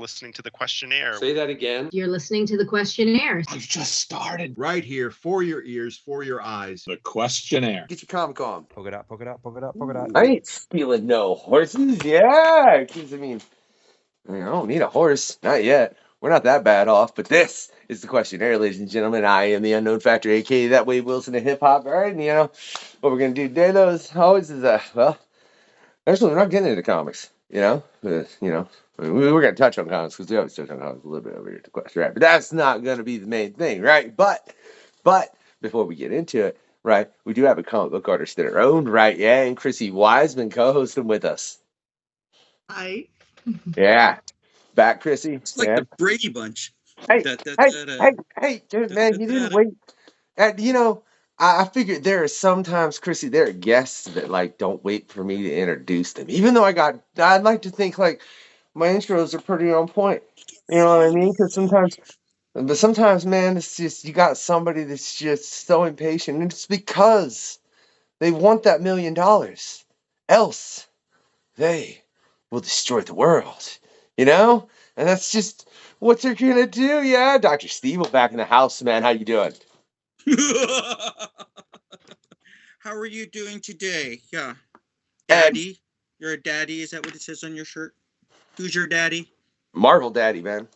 listening to the questionnaire. Say that again. You're listening to the questionnaire. I've just started. Right here, for your ears, for your eyes. The questionnaire. Get your comic on. Poke it out, poke it out, poke it out, poke it out. I ain't stealing no horses. Yeah, because I mean, I don't need a horse. Not yet. We're not that bad off. But this is the questionnaire, ladies and gentlemen. I am the Unknown Factor, aka that Wade Wilson of hip hop. All right, and what we're gonna do today, though, is always well, actually, we're not getting into comics. I mean, we're gonna touch on comics because we always touch on comics a little bit over here at the question, right? But that's not gonna be the main thing, right? But before we get into it, right, we do have a comic book artist in our own right, yeah, and Chrissy Wiseman co-hosting with us. Hi. Yeah, back, Chrissy. It's like the Brady Bunch. Hey, dude, man, you didn't wait. I figured there are sometimes, Chrissy, there are guests that don't wait for me to introduce them. Even though I'd like to think my intros are pretty on point. You know what I mean? But sometimes, man, it's just you got somebody that's just so impatient, and it's because they want that $1 million. Else, they will destroy the world. And that's just what they're gonna do. Yeah, Dr. Steve back in the house, man. How you doing? How are you doing today? Yeah. Daddy? You're a daddy? Is that what it says on your shirt? Who's your daddy? Marvel Daddy, man.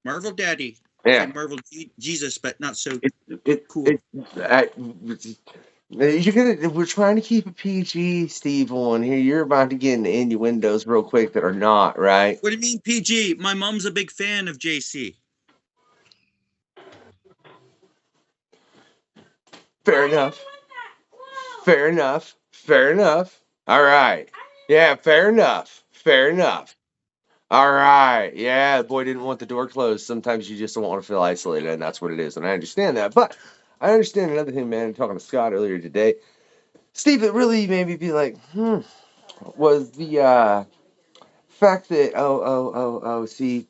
Marvel Daddy. Yeah. Like Marvel Jesus, but not so cool. We're trying to keep a PG, Steve, on here. You're about to get into innuendos real quick that are not, right? What do you mean PG? My mom's a big fan of JC. Fair enough. All right. Yeah, fair enough. All right. Yeah, the boy didn't want the door closed. Sometimes you just don't want to feel isolated, and that's what it is. And I understand that. But I understand another thing, man. Talking to Scott earlier today, Steve, it really made me be like, was the fact that, see,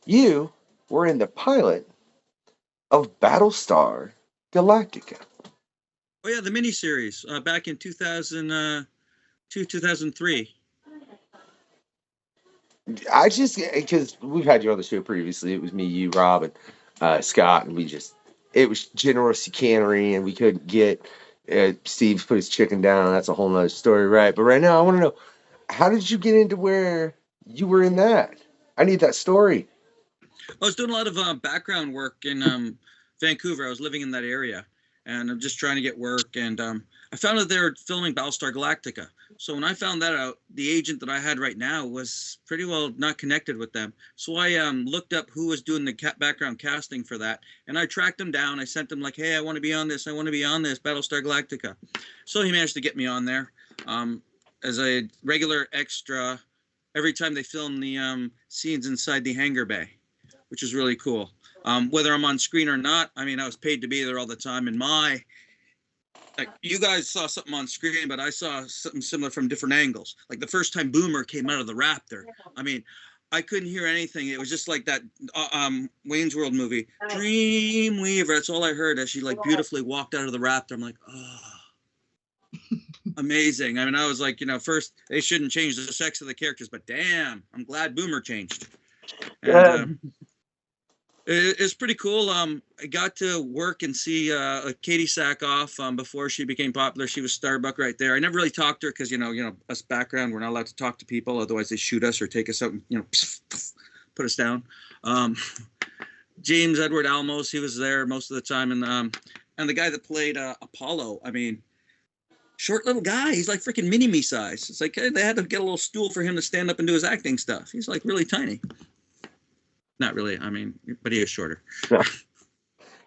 you were in the pilot of Battlestar Galactica. Oh, yeah, the miniseries back in 2002, 2003. Because we've had you on the show previously. It was me, you, Rob, and Scott, and it was generous chicanery, and we couldn't get Steve put his chicken down. That's a whole nother story, right? But right now, I want to know, how did you get into where you were in that? I need that story. I was doing a lot of background work in Vancouver. I was living in that area, and I'm just trying to get work, and I found out they were filming Battlestar Galactica. So when I found that out, the agent that I had right now was pretty well not connected with them. So I looked up who was doing the background casting for that, and I tracked him down. I sent him like, hey, I want to be on this, Battlestar Galactica. So he managed to get me on there as a regular extra every time they filmed the scenes inside the hangar bay, which is really cool. Whether I'm on screen or not, I mean, I was paid to be there all the time. And you guys saw something on screen, but I saw something similar from different angles. Like the first time Boomer came out of the Raptor, I mean, I couldn't hear anything. It was just like that Wayne's World movie, Dreamweaver. That's all I heard as she beautifully walked out of the Raptor. I'm like, oh, amazing. I mean, I was like, first they shouldn't change the sex of the characters, but damn, I'm glad Boomer changed. And, it's pretty cool. I got to work and see Katie Sackhoff before she became popular. She was Starbuck right there. I never really talked to her because, us background, we're not allowed to talk to people. Otherwise, they shoot us or take us out and, put us down. James Edward Almos, he was there most of the time. And the guy that played Apollo, I mean, short little guy. He's like freaking mini-me size. It's like they had to get a little stool for him to stand up and do his acting stuff. He's like really tiny. Not really. I mean, but he is shorter.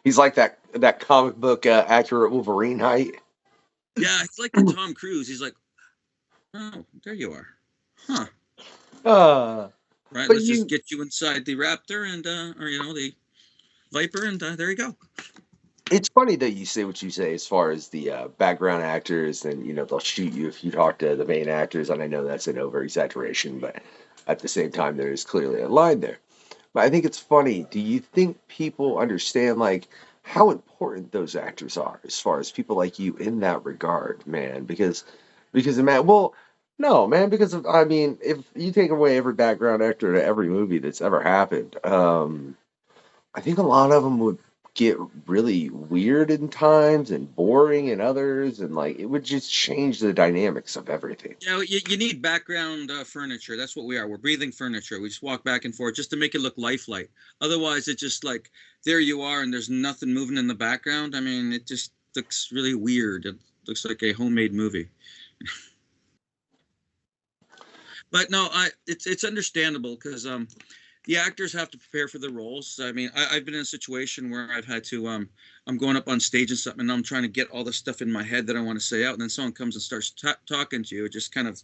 He's like that comic book accurate Wolverine height. Yeah, it's like the Tom Cruise. He's like, oh, there you are. Huh. Right, let's just get you inside the Raptor and, or, the Viper, and there you go. It's funny that you say what you say as far as the background actors, and, they'll shoot you if you talk to the main actors, and I know that's an over-exaggeration, but at the same time, there is clearly a line there. But I think it's funny. Do you think people understand, how important those actors are as far as people like you in that regard, man? Because man, well, No, man, because I mean, if you take away every background actor to every movie that's ever happened, I think a lot of them would get really weird in times and boring in others, and like it would just change the dynamics of everything. Yeah, you need background furniture. That's what we are. We're breathing furniture. We just walk back and forth just to make it look lifelike. Otherwise, it's just like there you are, and there's nothing moving in the background. I mean, it just looks really weird. It looks like a homemade movie. But no, it's understandable because the actors have to prepare for the roles. I mean, I've been in a situation where I've had to I'm going up on stage and something, and I'm trying to get all the stuff in my head that I want to say out, and then someone comes and starts talking to you. It just kind of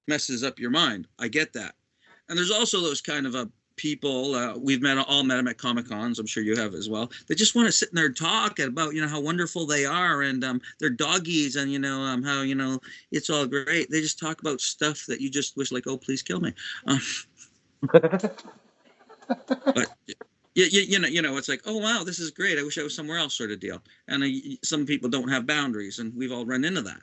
messes up your mind. I get that. And there's also those kind of people we've all met them at Comic Cons. I'm sure you have as well. They just want to sit in there and talk about how wonderful they are and their doggies and how it's all great. They just talk about stuff that you just wish like, oh, please kill me. But it's like, oh wow, this is great. I wish I was somewhere else, sort of deal. And some people don't have boundaries, and we've all run into that.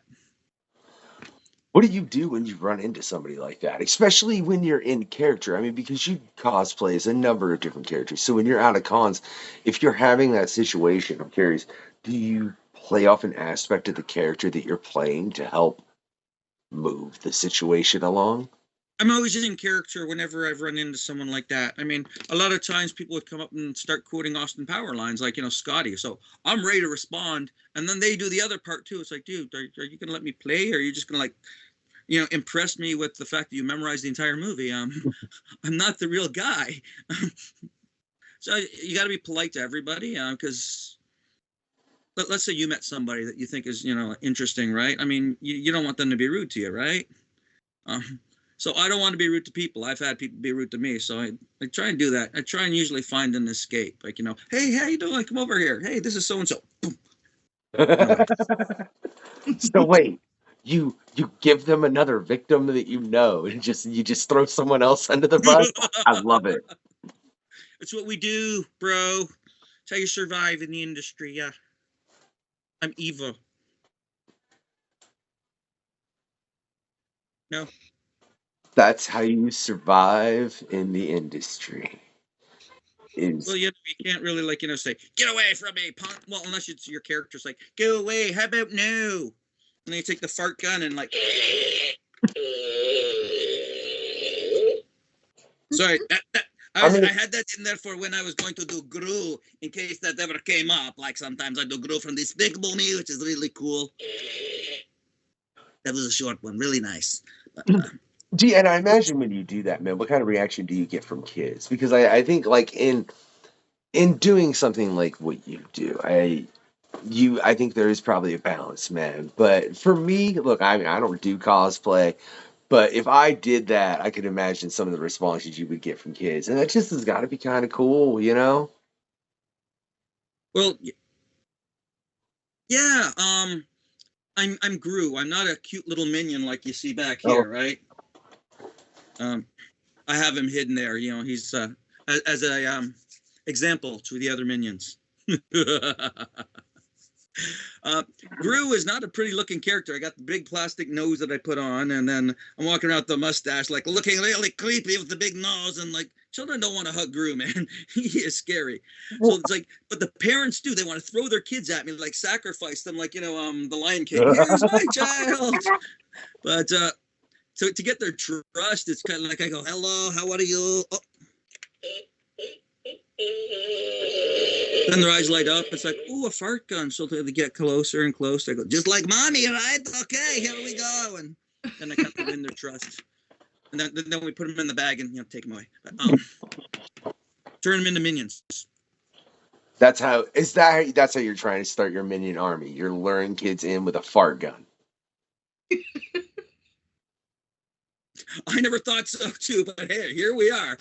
What do you do when you run into somebody like that, especially when you're in character? I mean, because you cosplay as a number of different characters. So when you're out of cons, if you're having that situation, I'm curious, do you play off an aspect of the character that you're playing to help move the situation along? I'm always in character whenever I've run into someone like that. I mean, a lot of times people would come up and start quoting Austin Power lines like, Scotty. So I'm ready to respond. And then they do the other part too. It's like, dude, are you going to let me play? Or are you just going to impress me with the fact that you memorized the entire movie? I'm not the real guy. So you got to be polite to everybody because let's say you met somebody that you think is, interesting, right? I mean, you don't want them to be rude to you, right? So I don't want to be rude to people. I've had people be rude to me. So I try and do that. I try and usually find an escape. Like, hey, how you doing? Come over here. Hey, this is so-and-so. So wait, you give them another victim that and you just throw someone else under the bus? I love it. It's what we do, bro. It's how you survive in the industry. Yeah. I'm evil. No. That's how you survive in the industry. Well, you can't really say, get away from me, punk. Well, unless it's your character's like, go away. How about no? And then you take the fart gun and like. Sorry, I had that in there for when I was going to do Gru, in case that ever came up. Like sometimes I do Gru from Despicable Me, which is really cool. That was a short one, really nice. But, gee, and I imagine when you do that, man, what kind of reaction do you get from kids? Because I think like in doing something like what you do, I think there is probably a balance, man. But for me, look, I mean, I don't do cosplay, but if I did that, I could imagine some of the responses you would get from kids, and that just has got to be kind of cool, Well, yeah. I'm Gru. I'm not a cute little minion like you see back here, right? I have him hidden there. He's as a example to the other minions. Gru is not a pretty looking character. I got the big plastic nose that I put on, and then I'm walking around with the mustache, like looking really creepy with the big nose, and like children don't want to hug Gru, man. He is scary. So it's like, but the parents do. They want to throw their kids at me, like sacrifice them, like the Lion King. Here's my child. But so to get their trust, it's kind of like I go, hello, how are you? Oh. Then their eyes light up. It's like, ooh, a fart gun. So they get closer and closer. I go, just like mommy, right? Okay, here we go. And then I kind of win their trust. And then we put them in the bag and take them away. Turn them into minions. That's how you're trying to start your minion army. You're luring kids in with a fart gun. I never thought so too, but hey, here we are.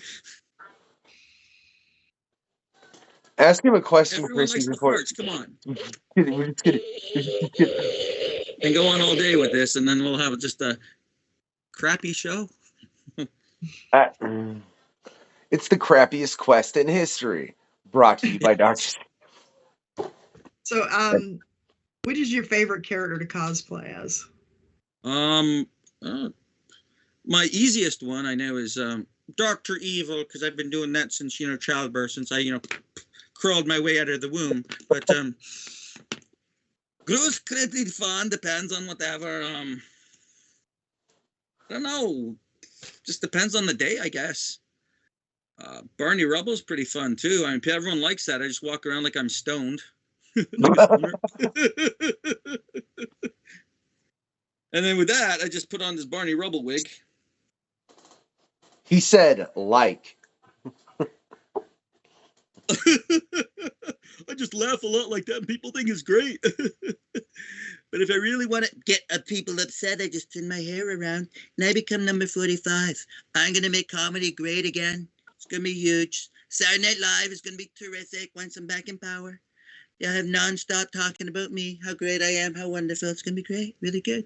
Ask him a question, Everyone Chrissy. likes the farts. Come on. We're just kidding. And go on all day with this, and then we'll have just a crappy show. It's the crappiest quest in history. Brought to you by Dr. So, what is your favorite character to cosplay as? My easiest one I know is Dr. Evil, because I've been doing that since, childbirth, since I, crawled my way out of the womb. But Gru's pretty fun, depends on whatever. I don't know. Just depends on the day, I guess. Barney Rubble's pretty fun too. I mean, everyone likes that. I just walk around like I'm stoned. Like a stoner. And then with that, I just put on this Barney Rubble wig. He said, like. I just laugh a lot like that, and people think it's great. But if I really want to get people upset, I just turn my hair around, and I become number 45. I'm going to make comedy great again. It's going to be huge. Saturday Night Live is going to be terrific once I'm back in power. They'll have nonstop talking about me, how great I am, how wonderful. It's going to be great, really good.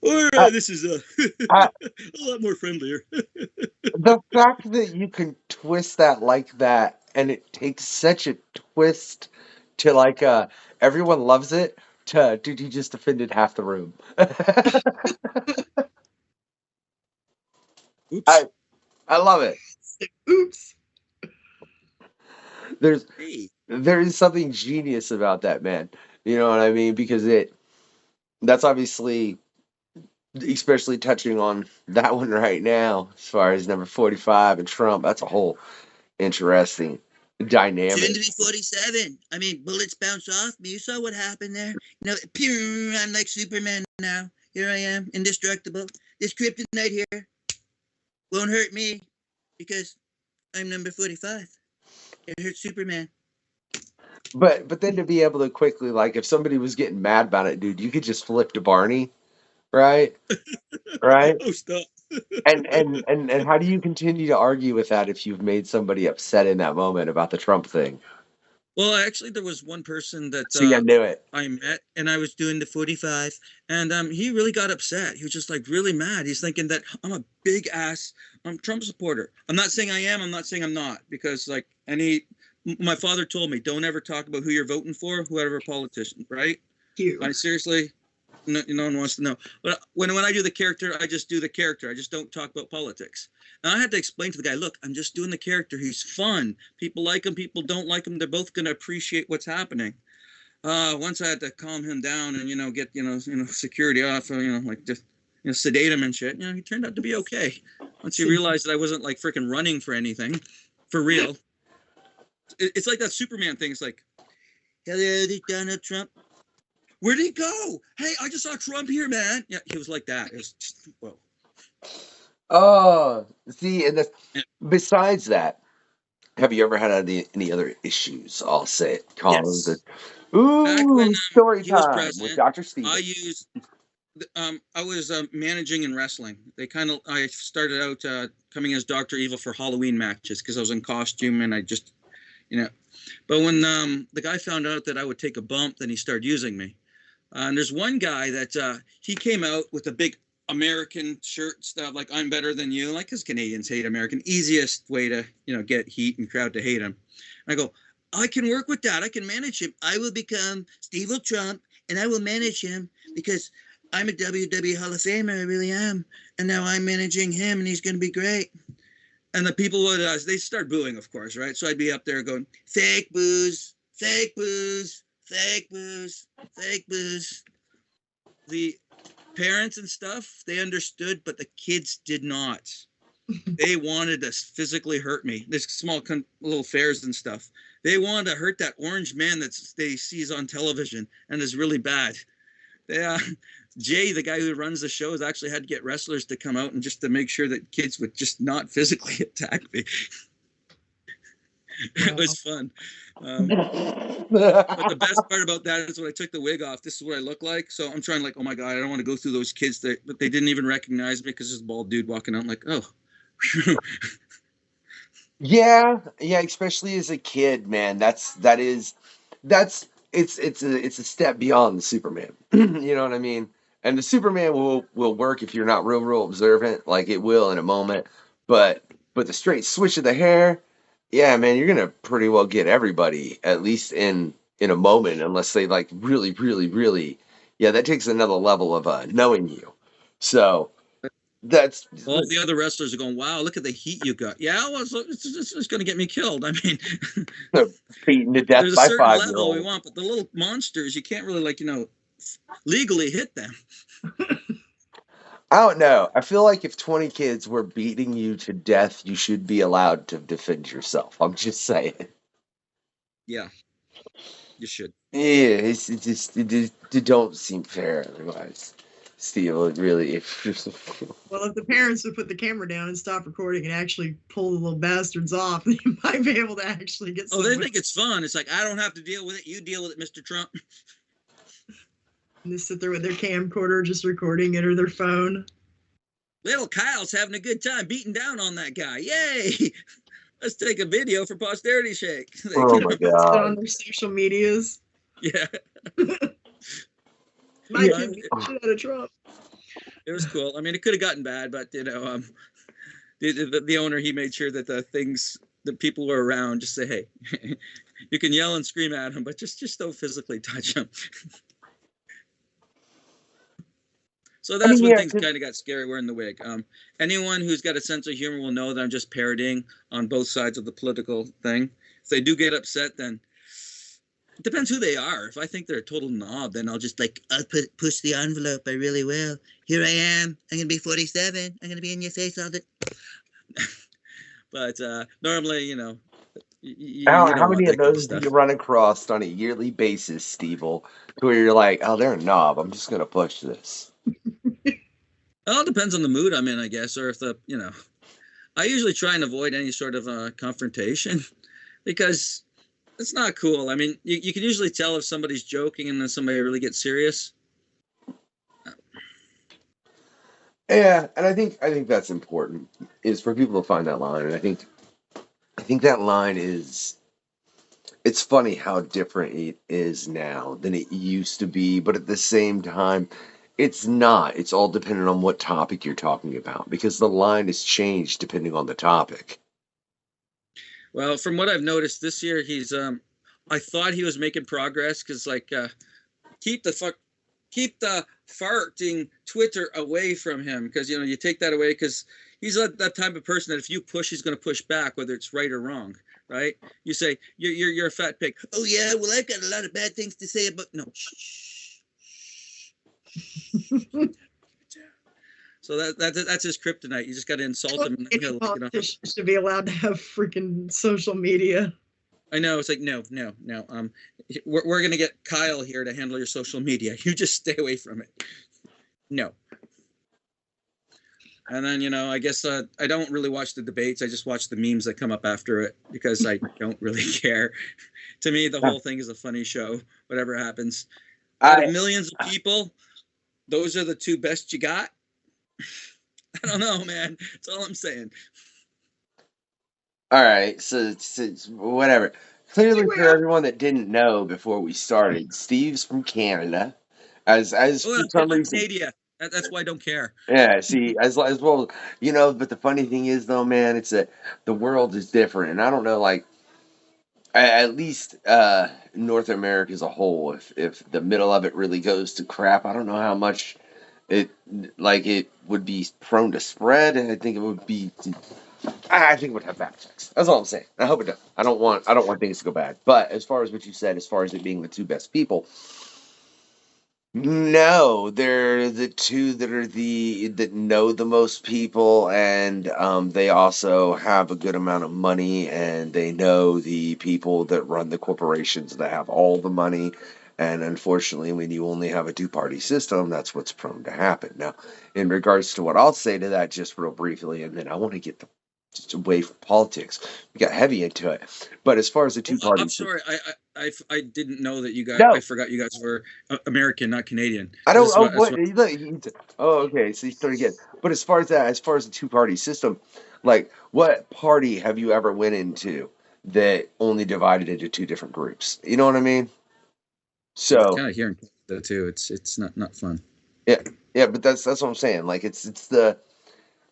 Or this is a lot more friendlier. The fact that you can twist that like that, and it takes such a twist to like everyone loves it, to dude, you just offended half the room. Oops. I love it. Oops. There is something genius about that, man. You know what I mean? Because that's obviously, especially touching on that one right now, as far as number 45 and Trump, that's a whole interesting dynamic. Soon to be 47. I mean, bullets bounce off me. You saw what happened there. Pew, I'm like Superman now. Here I am, indestructible. This kryptonite here won't hurt me because I'm number 45. It hurts Superman. But then to be able to quickly, like, if somebody was getting mad about it, dude, you could just flip to Barney, right? Right? Oh, stop. And how do you continue to argue with that if you've made somebody upset in that moment about the Trump thing? Well, actually, there was one person that See, I knew it. I met, and I was doing the 45, and he really got upset. He was just like really mad. He's thinking that I'm a big ass Trump supporter. I'm not saying I am. I'm not saying I'm not, because like my father told me, don't ever talk about who you're voting for, whoever politician, right? I seriously, no one wants to know. But when I do the character, I just do the character. I just don't talk about politics. And I had to explain to the guy, look, I'm just doing the character. He's fun. People like him. People don't like him. They're both going to appreciate what's happening. Once I had to calm him down and, get, security off, like just, sedate him and shit. He turned out to be okay. Once he realized that I wasn't like freaking running for anything, for real. It's like that Superman thing. It's like, hello, Donald Trump. Where'd he go? Hey, I just saw Trump here, man. Yeah, he was like that. It was just, whoa. Oh, see, and besides that, have you ever had any other issues? I'll say it. Yes. Story time with Dr. Steve. I was managing in wrestling. I started out coming as Dr. Evil for Halloween matches because I was in costume and I just, But when the guy found out that I would take a bump, then he started using me. And there's one guy that he came out with a big American shirt stuff, like I'm better than you, like because Canadians hate American. Easiest way to, get heat and crowd to hate him. And I go, I can work with that. I can manage him. I will become Steve Trump and I will manage him because I'm a WWE Hall of Famer. I really am. And now I'm managing him and he's going to be great. And the people would, they start booing, of course, right? So I'd be up there going, fake booze, fake booze, fake booze, fake booze. The parents and stuff, they understood, but the kids did not. They wanted to physically hurt me. There's small little fairs and stuff. They wanted to hurt that orange man that they sees on television and is really bad. Jay, the guy who runs the show, has actually had to get wrestlers to come out and just to make sure that kids would just not physically attack me. It was fun. But the best part about that is when I took the wig off, this is what I look like. So I'm trying like, oh my God, I don't want to go through those kids but they didn't even recognize me because there's a bald dude walking out. I'm like, oh. Yeah, especially as a kid, man. It's a step beyond the Superman. You know what I mean? And the Superman will work if you're not real observant, like it will in a moment. But the straight switch of the hair, yeah, man, you're gonna pretty well get everybody, at least in a moment, unless they like really, yeah, that takes another level of knowing you. So That's All the other wrestlers are going, "Wow, look at the heat you got." Yeah, well, it's going to get me killed. I mean, beaten to death there's a by certain level we 5-year-olds. want, but the little monsters, you can't really legally hit them. I don't know. I feel like if 20 kids were beating you to death, you should be allowed to defend yourself. I'm just saying. Yeah, you should. Yeah, it don't seem fair otherwise. Steve, it really. Well, if the parents would put the camera down and stop recording and actually pull the little bastards off, you might be able to actually get. Oh, they think it's fun. It's like, I don't have to deal with it. You deal with it, Mr. Trump. And they sit there with their camcorder just recording it or their phone. Little Kyle's having a good time beating down on that guy. Yay! Let's take a video for posterity's sake. Oh my Put it god. on their social medias. Yeah. My Yeah. kid beat the shit out of Trump. It was cool. I mean, it could have gotten bad, but the owner, he made sure that the people were around, just say, hey, you can yell and scream at him, but just don't physically touch him. So that's when things kind of got scary wearing the wig. Anyone who's got a sense of humor will know that I'm just parodying on both sides of the political thing. If they do get upset, then it depends who they are. If I think they're a total knob, then I'll just I'll push the envelope. I really will. Here I am. I'm going to be 47. I'm going to be in your face all the... But normally, you know how many of those do you run across on a yearly basis, Steve-o, where you're like, oh, they're a knob. I'm just going to push this. Well, it depends on the mood I'm in, I guess, or if I usually try and avoid any sort of confrontation because it's not cool. I mean, you can usually tell if somebody's joking and then somebody really gets serious. Yeah, and I think that's important, is for people to find that line. And I think that line is, it's funny how different it is now than it used to be, but at the same time, it's not. It's all dependent on what topic you're talking about, because the line has changed depending on the topic. Well, from what I've noticed this year, he's I thought he was making progress because keep the farting Twitter away from him, because you take that away, because he's that type of person that if you push, he's going to push back, whether it's right or wrong. Right? You say you're a fat pig. Oh yeah, well I've got a lot of bad things to say about no. Shh. So that's his kryptonite. You just got to insult him. Any politician should be allowed to have freaking social media. I know. It's like, no. We're going to get Kyle here to handle your social media. You just stay away from it. No. And then, I guess I don't really watch the debates. I just watch the memes that come up after it because I don't really care. To me, the whole thing is a funny show, whatever happens. Out of millions of people, those are the two best you got. I don't know, man. That's all I'm saying. All right, so whatever. Clearly, for everyone that didn't know before we started, Steve's from Canada. As for some reason, Canada. That's why I don't care. Yeah, see, as well, But the funny thing is, though, man, it's that the world is different, and I don't know, at least North America as a whole, if the middle of it really goes to crap, I don't know how much it would be prone to spread, and I think it would have back checks. That's all I'm saying. I hope it does. I don't want things to go bad. But as far as what you said, as far as it being the two best people, no, they're the two that know the most people, and they also have a good amount of money, and they know the people that run the corporations that have all the money. And unfortunately, when you only have a two-party system, that's what's prone to happen. Now, in regards to what I'll say to that, just real briefly, and then I want to get just away from politics. We got heavy into it, but as far as the two-party, I'm sorry, I didn't know that you guys. No. I forgot you guys were American, not Canadian. I don't. Okay, so you start again. But as far as the two-party system, what party have you ever went into that only divided into two different groups? You know what I mean? So kind of hearing that too. It's not fun. Yeah, but that's what I'm saying.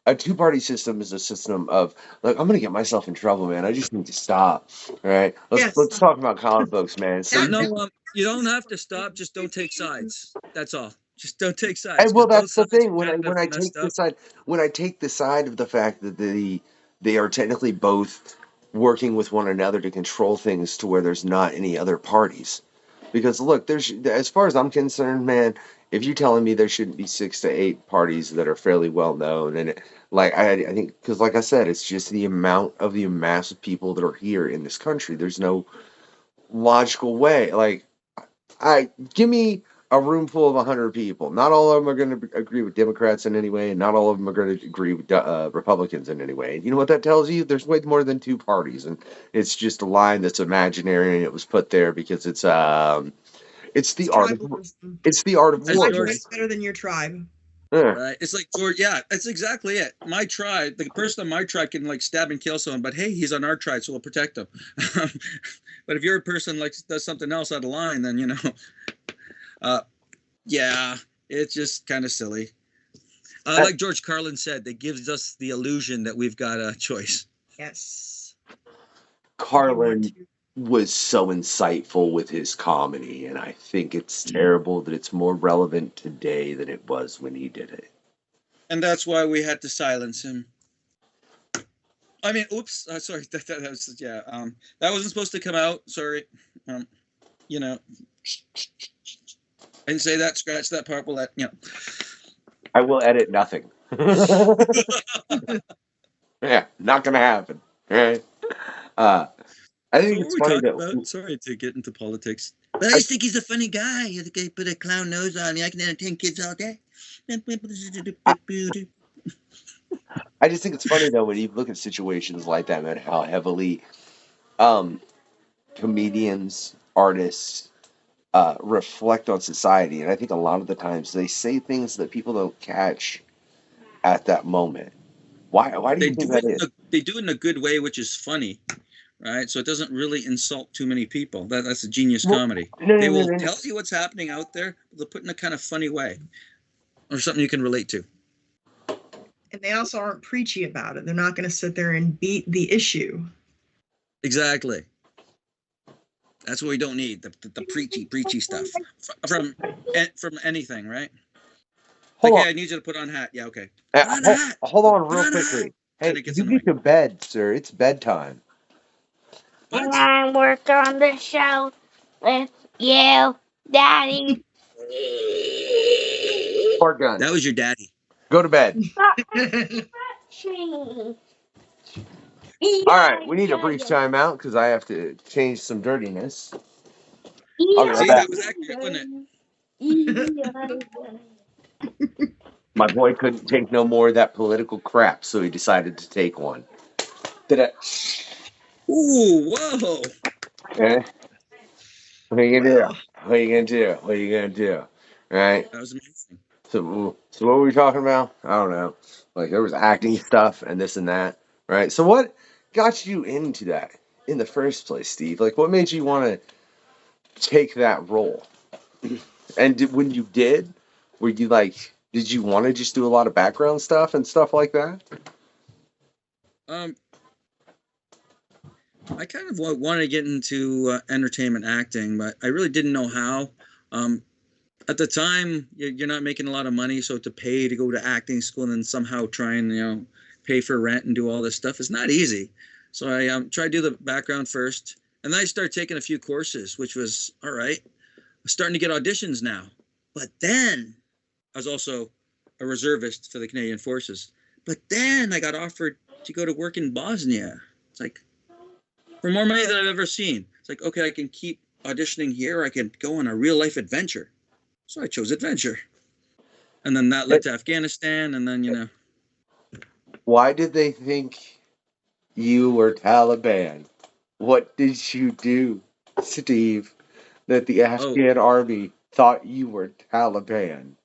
A two-party system is a system of, I'm going to get myself in trouble, man. I just need to stop. All right? Let's talk about comic books, man. So No, you don't have to stop. Just don't take sides. That's all. Just don't take sides. And well, 'cause both that's the sides are thing. kind When of I messed take the up. side of the fact that they are technically both working with one another to control things to where there's not any other parties. Because look, there's as far as I'm concerned, man, if you're telling me there shouldn't be 6 to 8 parties that are fairly well known, and like I think because like I said, it's just the amount of the mass of people that are here in this country. There's no logical way. Like I give me a room full of 100 people. Not all of them are going to agree with Democrats in any way, and not all of them are going to agree with Republicans in any way. And you know what that tells you? There's way more than 2 parties, and it's just a line that's imaginary, and it was put there because it's the It's art of tribalism. it's the art of As My war, George- man. tribe's better than your tribe. Yeah. Right. It's like George. Yeah, that's exactly it. My tribe, the person on my tribe can like stab and kill someone, but hey, he's on our tribe, so we'll protect him. But if you're a person like does something else out of line, then yeah, it's just kind of silly. Like George Carlin said, that gives us the illusion that we've got a choice. Yes. Carlin was so insightful with his comedy, and I think it's terrible that it's more relevant today than it was when he did it. And that's why we had to silence him. I mean, oops, sorry, that was yeah. That wasn't supposed to come out. Sorry, I didn't say that. Scratch that part. We'll let I will edit nothing. Yeah, not gonna happen. Right? I think So it's what funny we talking that about? Sorry to get into politics, but I just think he's a funny guy. You put a clown nose on you. I can entertain kids all day. I just think it's funny though when you look at situations like that, man, how heavily comedians, artists reflect on society, and I think a lot of the times they say things that people don't catch at that moment. Why do you think that is? They do it in a good way, which is funny, right? So it doesn't really insult too many people. That's a genius comedy. They will tell you what's happening out there, but they'll put it in a kind of funny way, or something you can relate to. And they also aren't preachy about it. They're not going to sit there and beat the issue. Exactly. That's what we don't need, the preachy stuff from anything, right? Hold Okay, on. I need you to put on hat. Yeah, okay. Put on a hat. Hold on Put real on a quickly. hat. Hey, And it gets you annoying. get to bed, sir. It's bedtime. What? And I work on the show with you, Daddy. Spark gun. That was your daddy. Go to bed. All right, we need a brief timeout because I have to change some dirtiness. I'll be right See, back. that was accurate, wasn't it? My boy couldn't take no more of that political crap, so he decided to take one. Ooh, whoa. Okay. What are you gonna do? What are you gonna do? What are you gonna do? Right? That was amazing. So what were we talking about? I don't know. Like there was acting stuff and this and that, right? So what got you into that in the first place, Steve? Like what made you want to take that role? And when you did, were you like, did you want to just do a lot of background stuff and stuff like that? I kind of wanted to get into entertainment acting, but I really didn't know how. At the time, you're not making a lot of money, so to pay to go to acting school and then somehow try and pay for rent and do all this stuff is not easy. So I tried to do the background first, and then I started taking a few courses, which was all right. I'm starting to get auditions now, but then I was also a reservist for the Canadian Forces. But then I got offered to go to work in Bosnia. It's like, for more money than I've ever seen. It's like, okay, I can keep auditioning here. I can go on a real life adventure. So I chose adventure. And then that led to Afghanistan. And then, Why did they think you were Taliban? What did you do, Steve, that the Afghan army thought you were Taliban?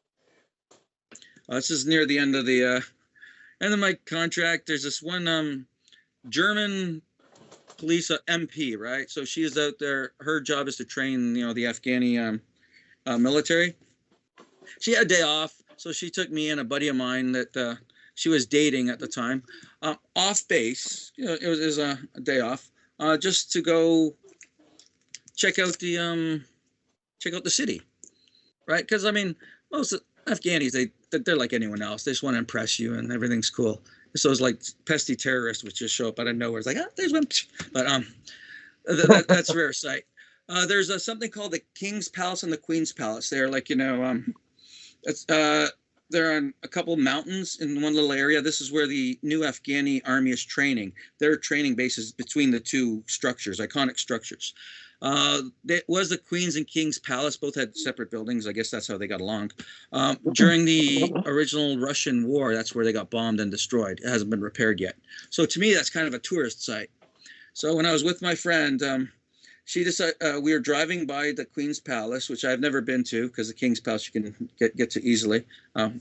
This is near the end of my contract. There's this one German police MP, right? So she is out there. Her job is to train, the Afghani military. She had a day off, so she took me and a buddy of mine that she was dating at the time off base. It was a day off, just to go check out the city, right? Because most Afghanis, they're like anyone else. They just want to impress you, and everything's cool. So it's like pesky terrorists would just show up out of nowhere. It's like, there's one. But that's a rare sight. There's something called the King's Palace and the Queen's Palace. They're like, they're on a couple mountains in one little area. This is where the new Afghani army is training. Their training bases between the two structures, iconic structures. It was the Queen's and King's Palace. Both had separate buildings. I guess that's how they got along. During the original Russian war, that's where they got bombed and destroyed. It hasn't been repaired yet. So to me, that's kind of a tourist site. So when I was with my friend, she decided we were driving by the Queen's Palace, which I've never been to, because the King's Palace you can get to easily. If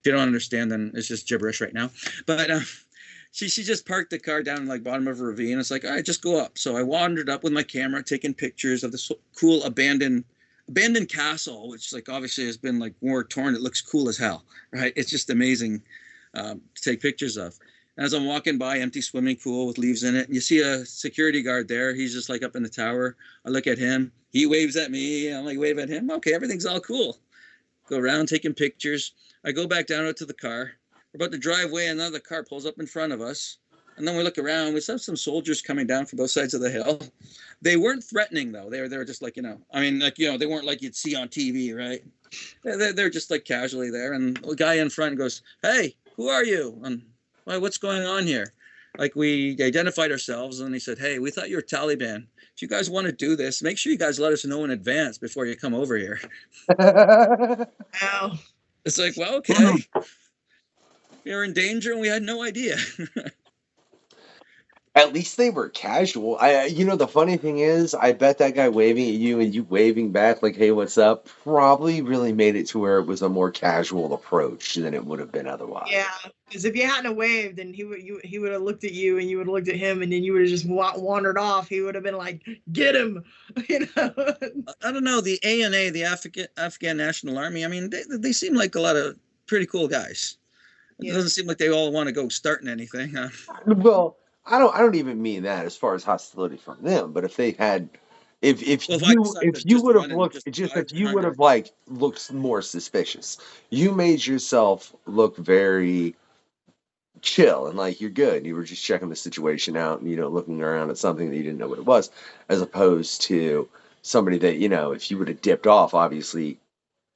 you don't understand, then it's just gibberish right now. But she just parked the car down in like bottom of a ravine. It's like, all right, just go up. So I wandered up with my camera, taking pictures of this cool abandoned castle, which like obviously has been like war torn. It looks cool as hell, right? It's just amazing to take pictures of. As I'm walking by, empty swimming pool with leaves in it, and you see a security guard there. He's just like up in the tower. I look at him. He waves at me. I'm like, wave at him. Okay, everything's all cool. Go around taking pictures. I go back down out to the car. We're about to drive away. Another car pulls up in front of us. And then we look around. We saw some soldiers coming down from both sides of the hill. They weren't threatening, though. They were just like, they weren't like you'd see on TV, right? They're just like casually there. And the guy in front goes, hey, who are you? And what's going on here? Like, we identified ourselves, and he said, hey, we thought you were Taliban. If you guys want to do this, make sure you guys let us know in advance before you come over here. Wow. It's like, well, okay. We were in danger, and we had no idea. At least they were casual. The funny thing is, I bet that guy waving at you and you waving back like, hey, what's up, probably really made it to where it was a more casual approach than it would have been otherwise. Yeah, because if you hadn't waved, then he would have looked at you, and you would have looked at him, and then you would have just wandered off. He would have been like, get him, I don't know, the ANA, the Afghan National Army, I mean, they seem like a lot of pretty cool guys. It doesn't seem like they all want to go starting anything. Well, I don't even mean that as far as hostility from them, but if they had, if you would have looked more suspicious, you made yourself look very chill and like you're good. You were just checking the situation out and looking around at something that you didn't know what it was, as opposed to somebody that if you would have dipped off, obviously,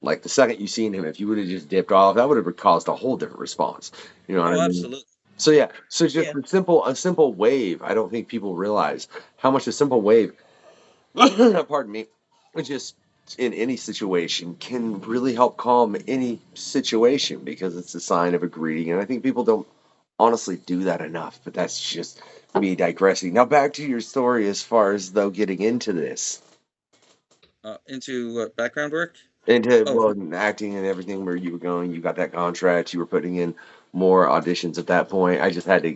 like the second you seen him, if you would have just dipped off, that would have caused a whole different response. You know what I mean? Absolutely. So just a simple wave. I don't think people realize how much a simple wave, pardon me, just in any situation can really help calm any situation, because it's a sign of a greeting. And I think people don't honestly do that enough, but that's just me digressing. Now back to your story as far as though getting into this. Into background work? Into acting and everything, where you were going, you got that contract, you were putting in more auditions at that point.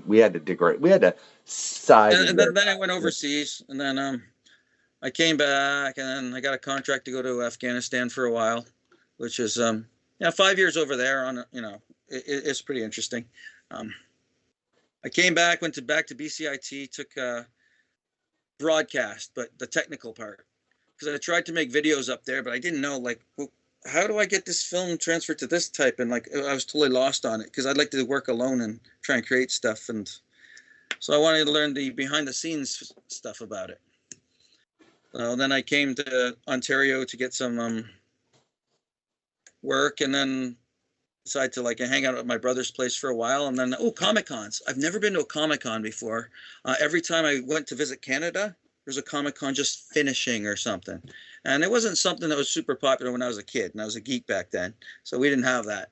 We had to side. And then I went overseas, and then I came back, and then I got a contract to go to Afghanistan for a while, which is 5 years over there. It's pretty interesting. I came back, went back to BCIT, took broadcast, but the technical part, because I tried to make videos up there, but I didn't know how do I get this film transferred to this type? And I was totally lost on it, because I'd like to work alone and try and create stuff. And so I wanted to learn the behind the scenes stuff about it. Then I came to Ontario to get some work, and then decided to hang out at my brother's place for a while. And then, Comic-Cons. I've never been to a Comic-Con before. Every time I went to visit Canada, there's a Comic-Con just finishing or something. And it wasn't something that was super popular when I was a kid, and I was a geek back then. So we didn't have that.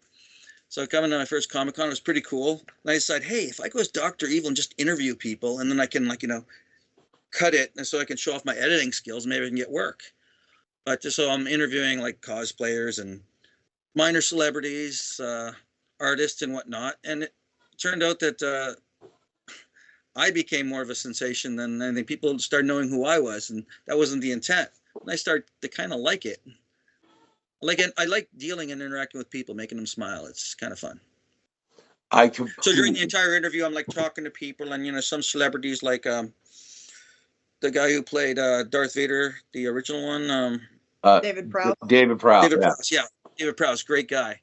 So coming to my first Comic-Con was pretty cool. And I decided, hey, if I go as Dr. Evil and just interview people, and then I can cut it, and so I can show off my editing skills, maybe I can get work. But just so I'm interviewing cosplayers and minor celebrities, artists and whatnot. And it turned out that I became more of a sensation than anything. People started knowing who I was, and that wasn't the intent. And I started to kind of like it. I like dealing and interacting with people, making them smile. It's kind of fun. So during the entire interview, I'm talking to people, and some celebrities, like the guy who played Darth Vader, the original one, David Prowse. David Prowse. David Prowse, yeah. David Prowse, great guy.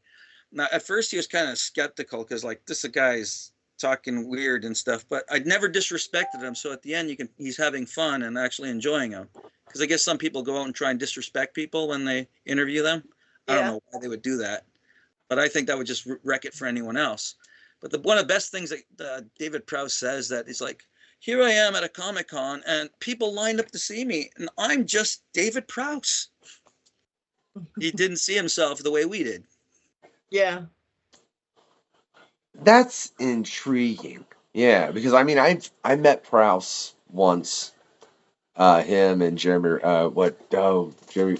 Now, at first he was kind of skeptical because like this guy's talking weird and stuff, but I'd never disrespected him. So at the end, he's having fun and actually enjoying him. Because I guess some people go out and try and disrespect people when they interview them. I don't know why they would do that, but I think that would just wreck it for anyone else. But one of the best things that David Prowse says that is like, here I am at a Comic-Con and people lined up to see me, and I'm just David Prowse. He didn't see himself the way we did. Yeah. That's intriguing. Yeah, because I mean, I met Prowse once. Him and Jeremy. Jeremy.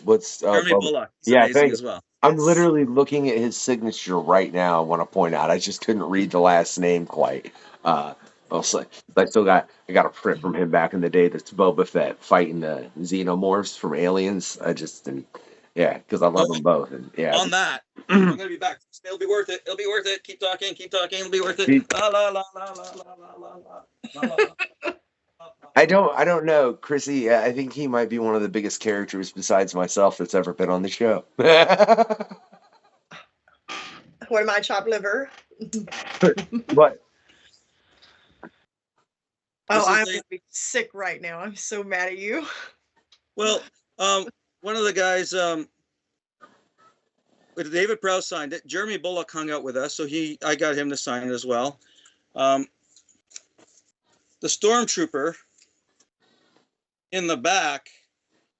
What's Jeremy Bullock. He's yeah, amazing as well. I'm literally looking at his signature right now. I want to point out, I just couldn't read the last name quite. Also, I got a print from him back in the day. That's Boba Fett fighting the xenomorphs from Aliens. Because I love them both. And yeah, on that, I'm gonna be back. It'll be worth it. It'll be worth it. Keep talking. It'll be worth it. La la la la la la la la. I don't know, Chrissy. I think he might be one of the biggest characters besides myself that's ever been on the show. What am I, chopped liver? What? Oh, I'm gonna be sick right now. I'm so mad at you. Well, one of the guys, with David Prowse signed it. Jeremy Bullock hung out with us, so I got him to sign it as well. The Stormtrooper in the back,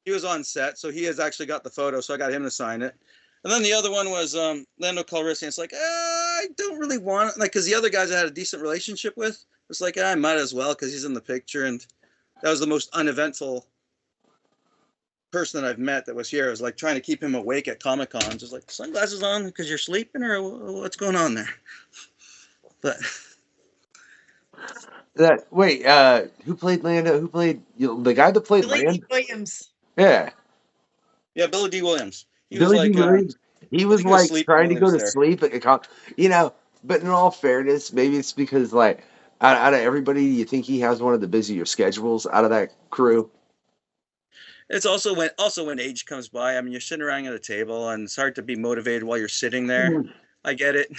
he was on set, so he has actually got the photo, so I got him to sign it. And then the other one was Lando Calrissian. It's like, I don't really want it, like, because the other guys I had a decent relationship with, it's like, I might as well because he's in the picture, and that was the most uneventful person that I've met that was here. I was like trying to keep him awake at Comic-Con, just like, sunglasses on because you're sleeping, or what's going on there? But who played Lando? Who played the guy that played Billy Lando? D. Williams. Yeah, Billy D. Williams. He Billy D. Williams. He was like trying to go to there. sleep at But in all fairness, maybe it's because like out of everybody, you think he has one of the busier schedules out of that crew. It's also when age comes by. I mean, you're sitting around at a table, and it's hard to be motivated while you're sitting there. I get it,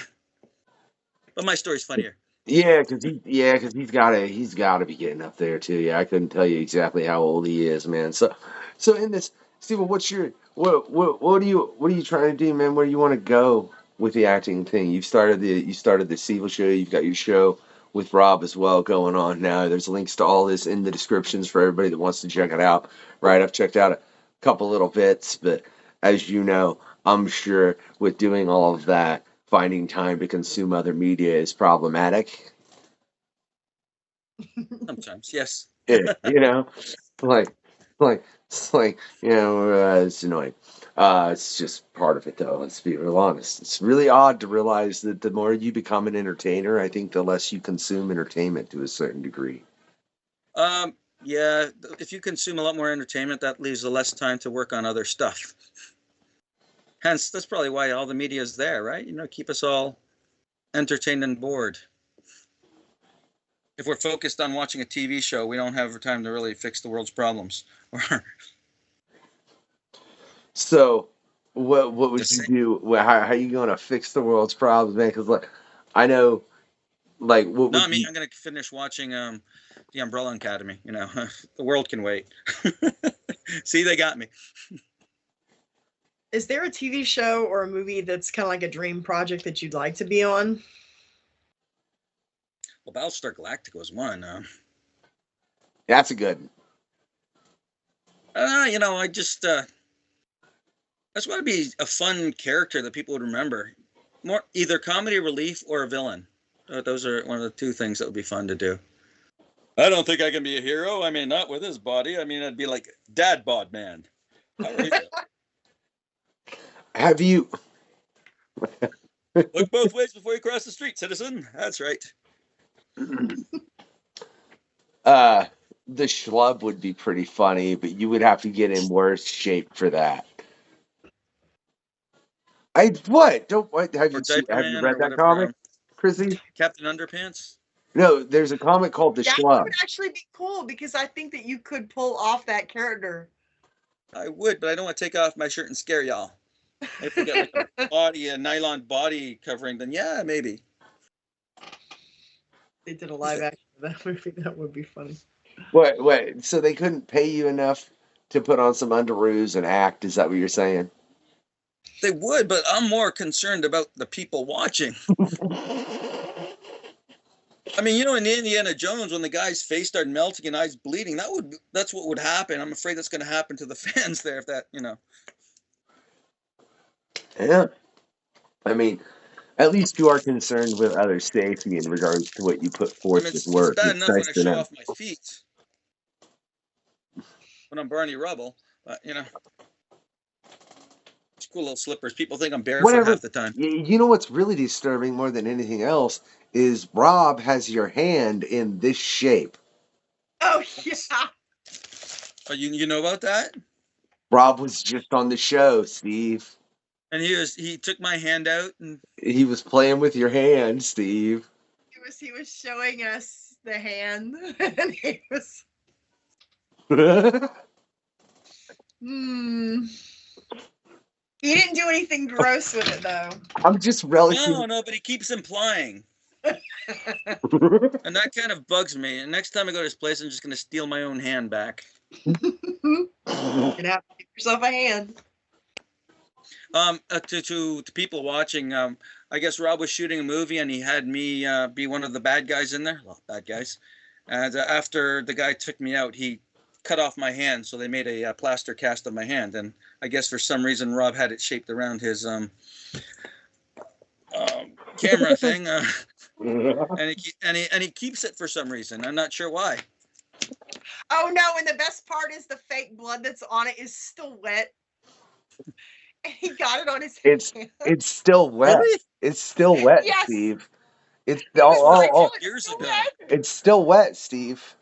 but my story's funnier. Yeah, because he's got to be getting up there too. Yeah, I couldn't tell you exactly how old he is, man. So in this, Steven, what are you trying to do, man? Where do you want to go with the acting thing? You started the Steven show. You've got your show with Rob as well going on now. There's links to all this in the descriptions for everybody that wants to check it out. Right, I've checked out a couple little bits, but as you know, I'm sure with doing all of that, finding time to consume other media is problematic. Sometimes, yes. Yeah, it's annoying. It's just part of it, though. Let's be real honest. It's really odd to realize that the more you become an entertainer, I think the less you consume entertainment to a certain degree. Yeah, if you consume a lot more entertainment, that leaves the less time to work on other stuff. Hence, that's probably why all the media is there, right? Keep us all entertained and bored. If we're focused on watching a TV show, we don't have time to really fix the world's problems. So, what would you do? How are you going to fix the world's problems, man? Because I know, I'm going to finish watching the Umbrella Academy. The world can wait. See, they got me. Is there a TV show or a movie that's kind of like a dream project that you'd like to be on? Well, Battlestar Galactica was one. That's a good. I just want to be a fun character that people would remember. More either comedy relief or a villain. Those are one of the two things that would be fun to do. I don't think I can be a hero. I mean, not with his body. I mean, I'd be like Dad Bod Man. Have you look both ways before you cross the street, citizen? That's right. The schlub would be pretty funny, but you would have to get in worse shape for that. Have you read that comic, Chrissy? Captain Underpants? No, there's a comic called The Schlub. That would actually be cool because I think that you could pull off that character. I would, but I don't want to take off my shirt and scare y'all. If we get like a nylon body covering, then yeah, maybe. They did a live action of that movie. That would be funny. Wait. So they couldn't pay you enough to put on some underoos and act? Is that what you're saying? They would, but I'm more concerned about the people watching. I mean, in Indiana Jones, when the guy's face started melting and eyes bleeding, that's what would happen. I'm afraid that's going to happen to the fans there if that. Yeah. I mean, at least you are concerned with other safety in regards to what you put forth with It's work. bad It's enough nice when I to show know. off my feet when I'm Barney Rubble, but it's cool little slippers. People think I'm barefoot half the time. You know what's really disturbing more than anything else is Rob has your hand in this shape. Oh yeah. Oh, you know about that? Rob was just on the show, Steve. And he took my hand out and He was playing with your hand, Steve. He was showing us the hand, and he was. He didn't do anything gross with it though. I'm just relishing. no, but he keeps implying. And that kind of bugs me. And next time I go to his place, I'm just going to steal my own hand back. You're gonna have to give yourself a hand. To people watching, I guess Rob was shooting a movie and he had me be one of the bad guys in there. Well, bad guys. And after the guy took me out, he cut off my hand, so they made a plaster cast of my hand. And I guess for some reason Rob had it shaped around his camera thing, and he keeps it for some reason. I'm not sure why. Oh no! And the best part is the fake blood that's on it is still wet. And he got it on his hand. It's still wet. Really? It's still wet, Yes. It's Years ago. It's still wet, Steve.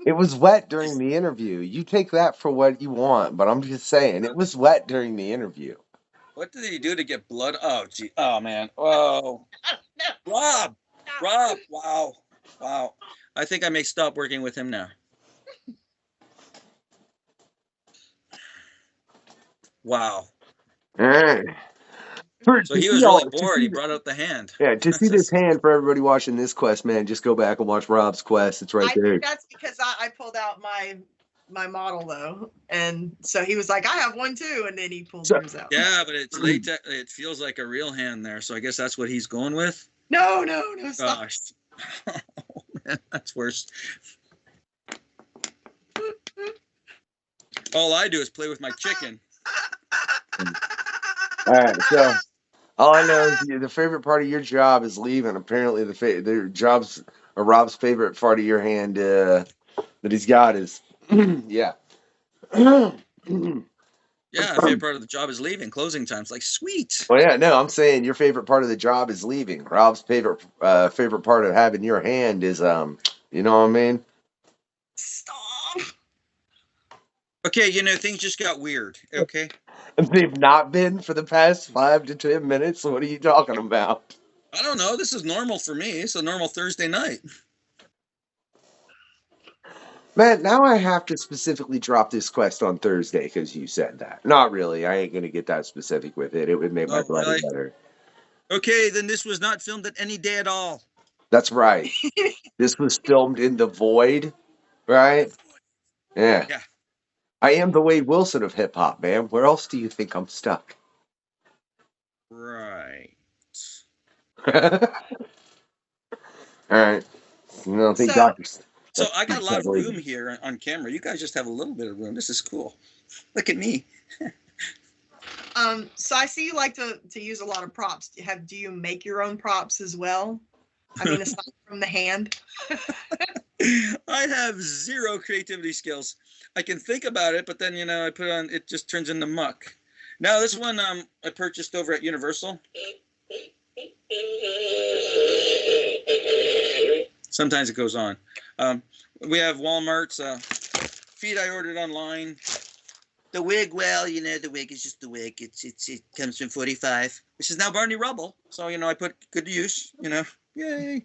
It was wet during the interview. You take that for what you want, but I'm just saying it was wet during the interview. What did he do to get blood? Oh, gee. Oh, man. Whoa. Rob. Wow. I think I may stop working with him now. Wow. So he was really bored. He brought out the hand. Yeah, to see this hand for everybody watching this quest, man, just go back and watch Rob's quest. It's right there. I think that's because I pulled out my model though, and so he was like, "I have one too," and then he pulled hers out. Yeah, but it's latex. It feels like a real hand there, so I guess that's what he's going with. No, stop. Gosh, oh, man, that's worse. All I do is play with my chicken. All right, so all I know is the favorite part of your job is leaving. Apparently, Rob's favorite part of your hand that he's got is yeah. Yeah, favorite part of the job is leaving. Closing times, like sweet. Well, yeah, no, I'm saying your favorite part of the job is leaving. Rob's favorite part of having your hand is you know what I mean? Stop. Okay, things just got weird. Okay. They've not been for the past 5 to 10 minutes. What are you talking about? I don't know. This is normal for me. It's a normal Thursday night. Man, now I have to specifically drop this quest on Thursday because you said that. Not really. I ain't going to get that specific with it. It would make my blood really? better. Okay, then this was not filmed at any day at all. That's right. This was filmed in the void, right? Yeah. I am the Wade Wilson of hip-hop, man. Where else do you think I'm stuck? Right. All right. I think doctors... So I got a lot of room here on camera. You guys just have a little bit of room. This is cool. Look at me. So I see you like to use a lot of props. Do you make your own props as well? I mean, aside from the hand. I have zero creativity skills. I can think about it, but then I put on it just turns into muck. Now this one I purchased over at Universal. Sometimes it goes on. We have Walmart's feet I ordered online. The wig, well, the wig is just the wig. It comes from 45, which is now Barney Rubble. So I put good to use. Yay.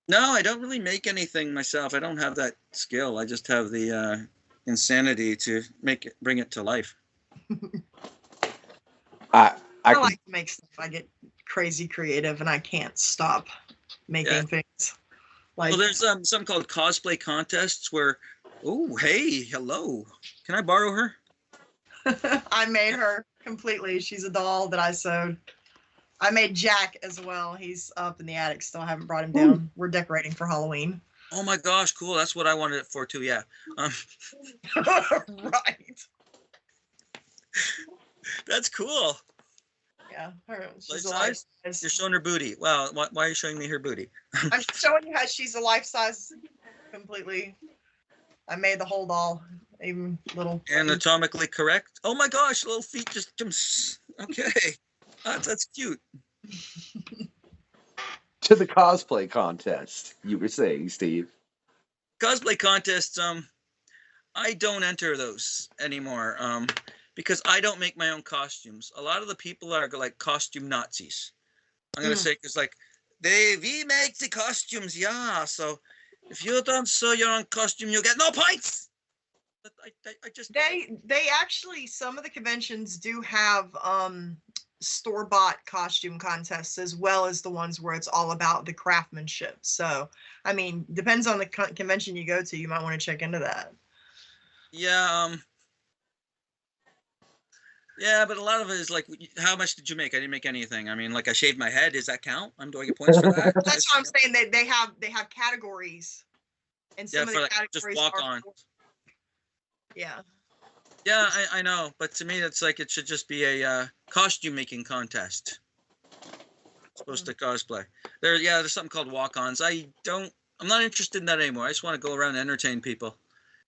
No, I don't really make anything myself. I don't have that skill. I just have the insanity to bring it to life. I I can, like to make stuff. I get crazy creative, and I can't stop making things. Like, Well, there's something called cosplay contests where, oh, hey, hello. Can I borrow her? I made her completely. She's a doll that I sewed. I made Jack as well. He's up in the attic still. I haven't brought him down. We're decorating for Halloween. Oh my gosh, cool. That's what I wanted it for too. Yeah. Right. That's cool. Yeah. She's Life a life size? size. You're showing her booty. Wow. Why are you showing me her booty? I'm showing you how she's a life size completely. I made the whole doll, even little. Anatomically correct. Oh my gosh, little feet just. Okay. That's cute. to the cosplay contest, you were saying, Steve. Cosplay contests, I don't enter those anymore. Because I don't make my own costumes. A lot of the people are like costume Nazis. I'm gonna say because like we make the costumes, yeah. So if you don't sew your own costume, you get no points. But I just They actually, some of the conventions do have store-bought costume contests as well as the ones where it's all about the craftsmanship. So I mean, depends on the convention you go to. You might want to check into that. yeah. Yeah, but a lot of it is like, how much did you make? I didn't make anything. I mean, like I shaved my head. Does that count? Do I get points for that? That's what I'm saying. They have categories, and some of the like, just categories walk are on. Yeah. Yeah, I know, but to me, it's like it should just be a costume making contest. Supposed to cosplay. There's something called walk-ons. I'm not interested in that anymore. I just want to go around and entertain people.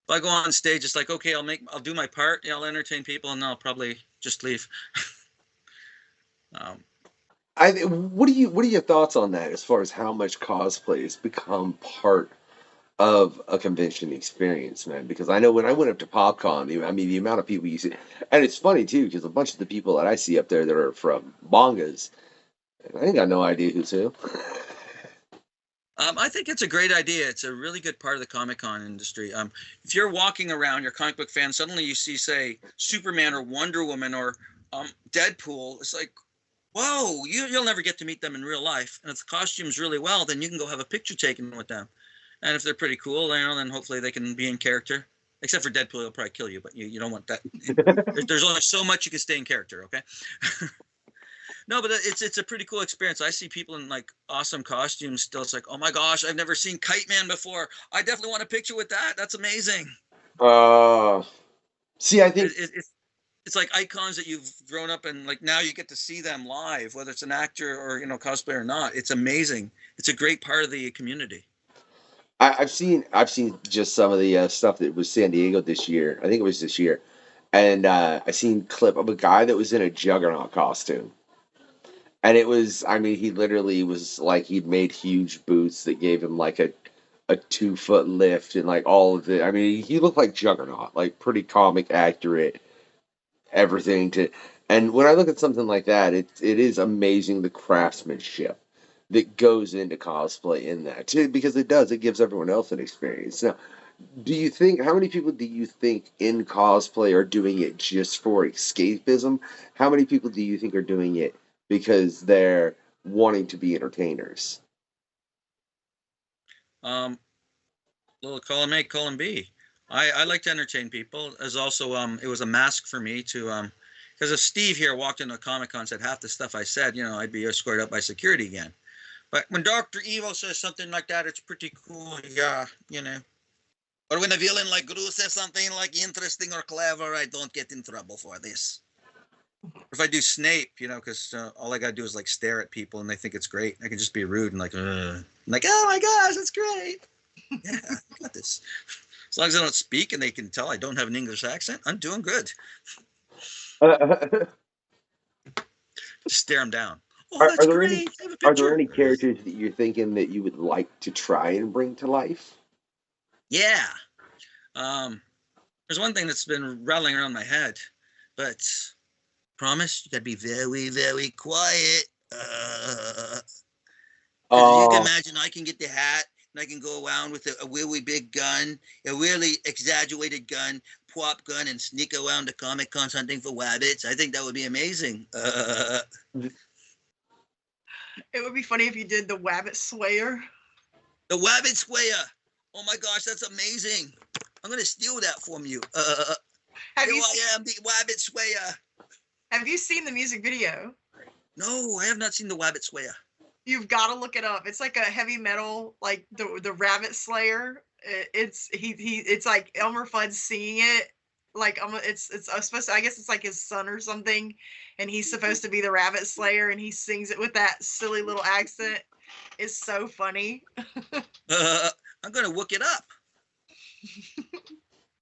If I go on stage, it's like, okay, I'll do my part. Yeah, I'll entertain people, and then I'll probably just leave. What are your thoughts on that as far as how much cosplay has become part of a convention experience, man? Because I know when I went up to PopCon, the amount of people you see, and it's funny too, because a bunch of the people that I see up there that are from mangas, I ain't got no idea who's who. I think it's a great idea. It's a really good part of the Comic-Con industry. If you're walking around, you're a comic book fan, suddenly you see, say, Superman or Wonder Woman or Deadpool. It's like, whoa, you'll never get to meet them in real life. And if the costume's really well, then you can go have a picture taken with them. And if they're pretty cool, then hopefully they can be in character. Except for Deadpool, he'll probably kill you, but you don't want that. There's only so much you can stay in character, okay? No, but it's a pretty cool experience. I see people in like awesome costumes still. It's like, oh my gosh, I've never seen Kite Man before. I definitely want a picture with that. That's amazing. See, I think it's like icons that you've grown up and like now you get to see them live, whether it's an actor or cosplay or not. It's amazing. It's a great part of the community. I've seen just some of the stuff that was San Diego this year. I think it was this year, and I seen a clip of a guy that was in a Juggernaut costume. And it was, he literally was like he'd made huge boots that gave him like a 2 foot lift and like all of it. He looked like Juggernaut, like pretty comic accurate, everything and when I look at something like that, it is amazing the craftsmanship that goes into cosplay in that too, because it gives everyone else an experience. Now, how many people do you think in cosplay are doing it just for escapism? How many people do you think are doing it because they're wanting to be entertainers? Little column A, column B. I like to entertain people. As also, it was a mask for me to, because if Steve here walked into a Comic-Con and said half the stuff I said, I'd be escorted out by security again. But when Dr. Evil says something like that, it's pretty cool, yeah, Or when a villain like Gru says something like interesting or clever, I don't get in trouble for this. If I do Snape, because all I gotta do is like stare at people and they think it's great. I can just be rude and like, oh my gosh, that's great. Yeah, I got this. As long as I don't speak and they can tell I don't have an English accent, I'm doing good. Just stare them down. Oh, that's great. Are there any characters that you're thinking that you would like to try and bring to life? Yeah. There's one thing that's been rattling around my head, but promise you gotta be very, very quiet. You can imagine I can get the hat and I can go around with a really big gun, a really exaggerated gun, prop gun, and sneak around the Comic Cons hunting for rabbits. I think that would be amazing. It would be funny if you did the Wabbit Slayer. The Rabbit Slayer. Oh my gosh, that's amazing. I'm gonna steal that from you. Have Here you I am, the Rabbit Slayer. have you seen the music video? No, I have not seen the Rabbit Slayer. You've got to look it up. It's like a heavy metal, like the Rabbit Slayer. It's like Elmer Fudd's singing it. Like it's supposed to, I guess it's like his son or something, and he's supposed to be the Rabbit Slayer, and he sings it with that silly little accent. It's so funny. I'm gonna look it up.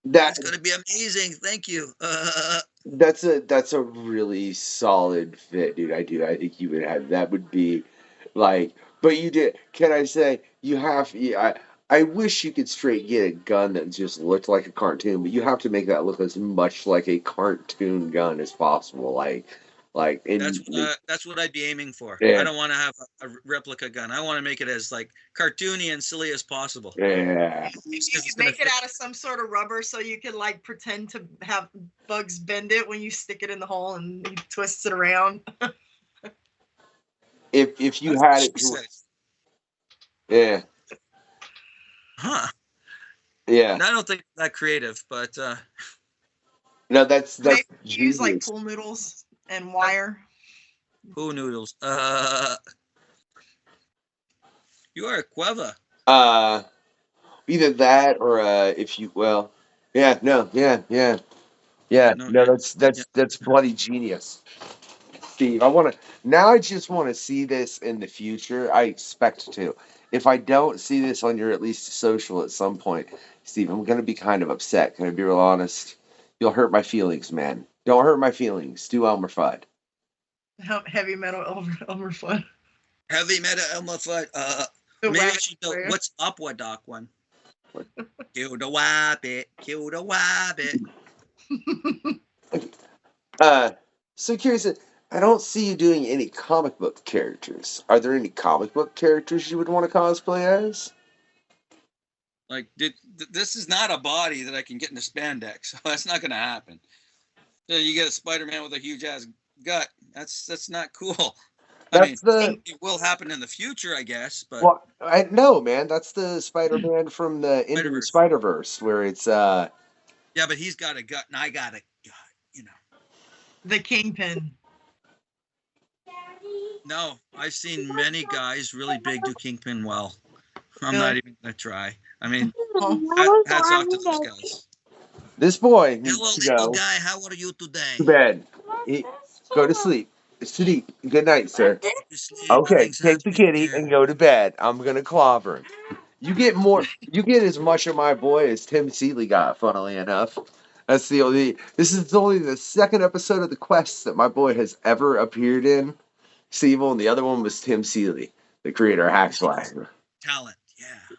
That That's gonna be amazing. Thank you. that's a really solid fit, dude. I think you would have that would be like, but you did. Can I say you have? Yeah, I wish you could straight get a gun that just looked like a cartoon, but you have to make that look as much like a cartoon gun as possible. That's what I'd be aiming for. Yeah. I don't want to have a replica gun. I want to make it as like cartoony and silly as possible. Yeah. You could make it out of some sort of rubber so you could like pretend to have Bugs bend it when you stick it in the hole and he twists it around. If you had it, yeah, Huh. yeah. And I don't think that creative, but No, that's Maybe you use like genius. pool noodles and wire. poo noodles. You are clever. Either that or if you yeah, no, yeah. No, No, that's bloody genius, Steve. I just want to see this in the future. I expect to. If I don't see this on your at least social at some point, Steve, I'm gonna be kind of upset. Can I be real honest? You'll hurt my feelings, man. Don't hurt my feelings. Do Elmer Fudd. Heavy metal Elmer Fudd. Heavy metal Elmer Fudd. The Maybe I Rabbit should do Slayer. what's up with Doc one. Kill the wabbit. Kill the wabbit. So curious. I don't see you doing any comic book characters. Are there any comic book characters you would want to cosplay as? Like, this is not a body that I can get into spandex. So that's not going to happen. So you get a Spider-Man with a huge ass gut. That's not cool. That's it will happen in the future, I guess. But well, I know, man. That's the Spider-Man from the Into the Spider-Verse. Spider-Verse, where it's yeah, but he's got a gut and I got a gut. You know. The Kingpin. No, I've seen many guys really big do Kingpin well. I'm Really? not even gonna try. I mean, Oh, hats off to those guys. this boy needs Hello, to little go guy. How are you today? to bed. Go to sleep. Sleep. Good night, sir. You sleep, Okay, everything's take the happening kitty here. and go to bed. I'm gonna clobber him. You get as much of my boy as Tim Seeley got, funnily enough. This is only the second episode of the Quest that my boy has ever appeared in. Steve, and the other one was Tim Seeley, the creator of Hackslash. Talent,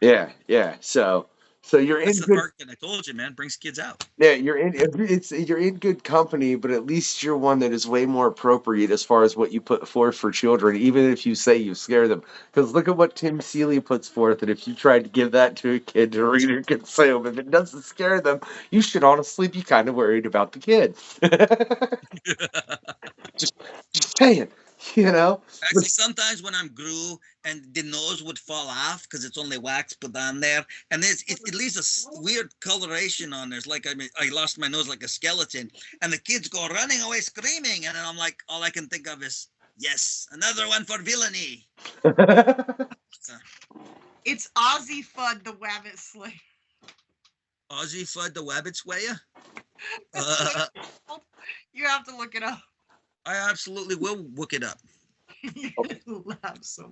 yeah. Yeah. So you're in That's the good. part that I told you, man. Brings kids out. Yeah, you're in good company, but at least you're one that is way more appropriate as far as what you put forth for children, even if you say you scare them. Because look at what Tim Seeley puts forth, and if you tried to give that to a kid to read or consume, if it doesn't scare them, you should honestly be kind of worried about the kid. just saying, Actually, sometimes when I'm grew and the nose would fall off because it's only wax put on there, and it leaves a weird coloration on there. It's like I lost my nose like a skeleton, and the kids go running away screaming, and then I'm like, all I can think of is, yes, another one for villainy. it's Ozzy Fudd, the Wabbit Slayer. Ozzy Fudd, the Wabbit Slayer? You have to look it up. I absolutely will look it up. You laugh so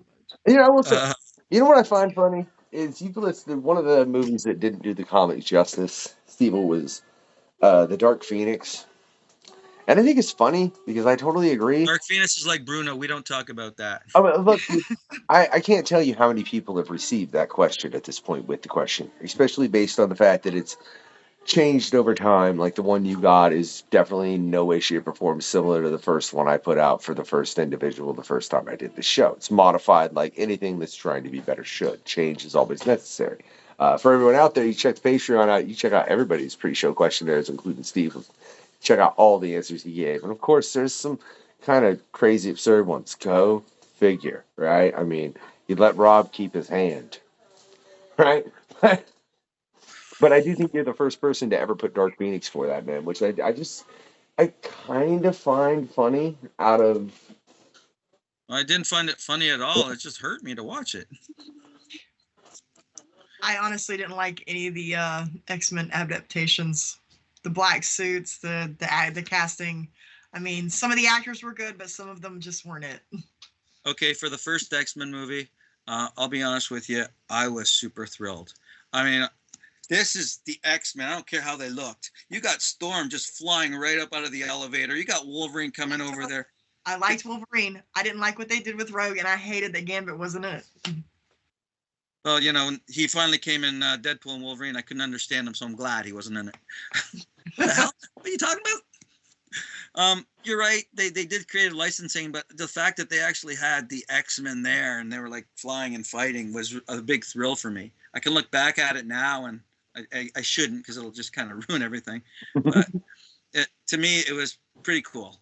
much. I will say, what I find funny is you've listed one of the movies that didn't do the comic justice, Steve, was The Dark Phoenix. And I think it's funny because I totally agree. Dark Phoenix is like Bruno. We don't talk about that. I mean, look, I can't tell you how many people have received that question at this point with the question, especially based on the fact that it's changed over time. Like the one you got is definitely in no way, shape, or form similar to the first one I put out for the first individual the first time I did the show. It's modified like anything that's trying to be better should. Change is always necessary. For everyone out there, you check the Patreon out, you check out everybody's pre-show questionnaires, including Steve. Check out all the answers he gave. And of course, there's some kind of crazy, absurd ones. Go figure, right? I mean, you let Rob keep his hand, right? But I do think you're the first person to ever put Dark Phoenix for that, man, which I kind of find funny out of. I didn't find it funny at all. It just hurt me to watch it. I honestly didn't like any of the X-Men adaptations. The black suits, the casting. I mean, some of the actors were good, but some of them just weren't it. Okay, for the first X-Men movie, I'll be honest with you, I was super thrilled. I mean, this is the X-Men. I don't care how they looked. You got Storm just flying right up out of the elevator. You got Wolverine coming over there. I liked Wolverine. I didn't like what they did with Rogue, and I hated that Gambit wasn't in it. Well, you know, he finally came in Deadpool and Wolverine. I couldn't understand him, so I'm glad he wasn't in it. What the hell? What are you talking about? You're right. They did creative licensing, but the fact that they actually had the X-Men there and they were like flying and fighting was a big thrill for me. I can look back at it now, and I shouldn't because it'll just kind of ruin everything. But to me, it was pretty cool.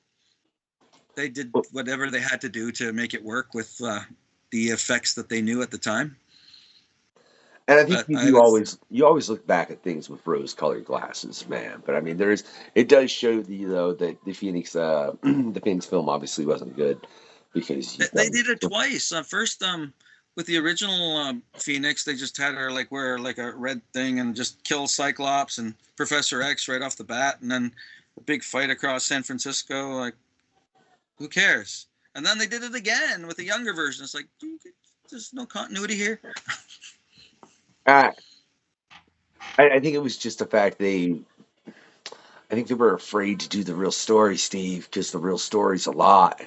They did whatever they had to do to make it work with the effects that they knew at the time. And I think you always look back at things with rose-colored glasses, man. But I mean, it does show you though that the Phoenix film obviously wasn't good because they did it twice. First, with the original Phoenix, they just had her like wear like a red thing and just kill Cyclops and Professor X right off the bat, and then a big fight across San Francisco. Like, who cares? And then they did it again with a younger version. It's like, there's no continuity here. I think it was just the fact I think they were afraid to do the real story, Steve, because the real story's a lot.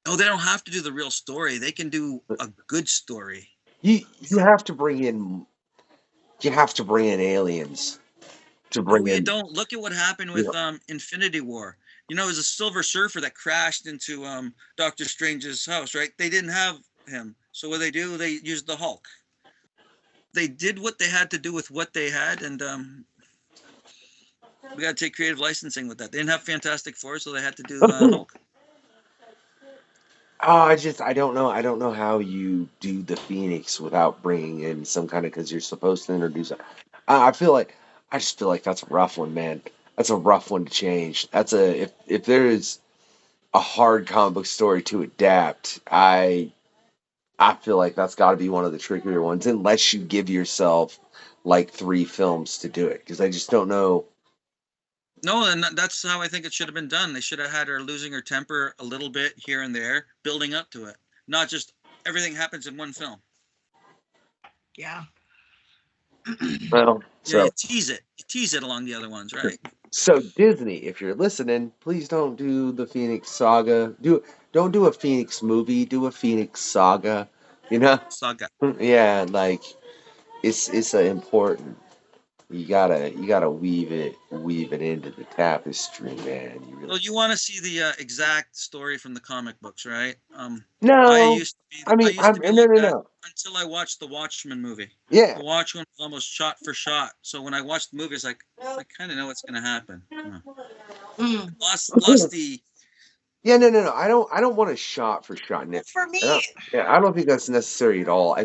No, they don't have to do the real story. They can do a good story. You have to bring in aliens to bring no, you in. don't. Look at what happened with Infinity War. You know, it was a Silver Surfer that crashed into Doctor Strange's house, right? They didn't have him. So what they do? They used the Hulk. They did what they had to do with what they had, and we got to take creative licensing with that. They didn't have Fantastic Four, so they had to do Hulk. Oh, I don't know. I don't know how you do the Phoenix without bringing in some kind of, because you're supposed to introduce it. I just feel like that's a rough one, man. That's a rough one to change. If there is a hard comic book story to adapt, I feel like that's got to be one of the trickier ones, unless you give yourself like 3 films to do it, because I just don't know. No, and that's how I think it should have been done. They should have had her losing her temper a little bit here and there, building up to it. Not just everything happens in one film. Yeah. Well, so you tease it. You tease it along the other ones, right? So Disney, if you're listening, please don't do the Phoenix Saga. Don't do a Phoenix movie. Do a Phoenix Saga. You know? Saga. Yeah, like it's important. You gotta weave it into the tapestry, man. Well, you want to see the exact story from the comic books, right? No, I used to be no. until I watched the Watchmen movie. Yeah, the Watchmen was almost shot for shot. So when I watched the movie, it's like I kind of know what's going to happen. Lost the. Yeah, no. I don't want a shot for shot. For me, I don't think that's necessary at all.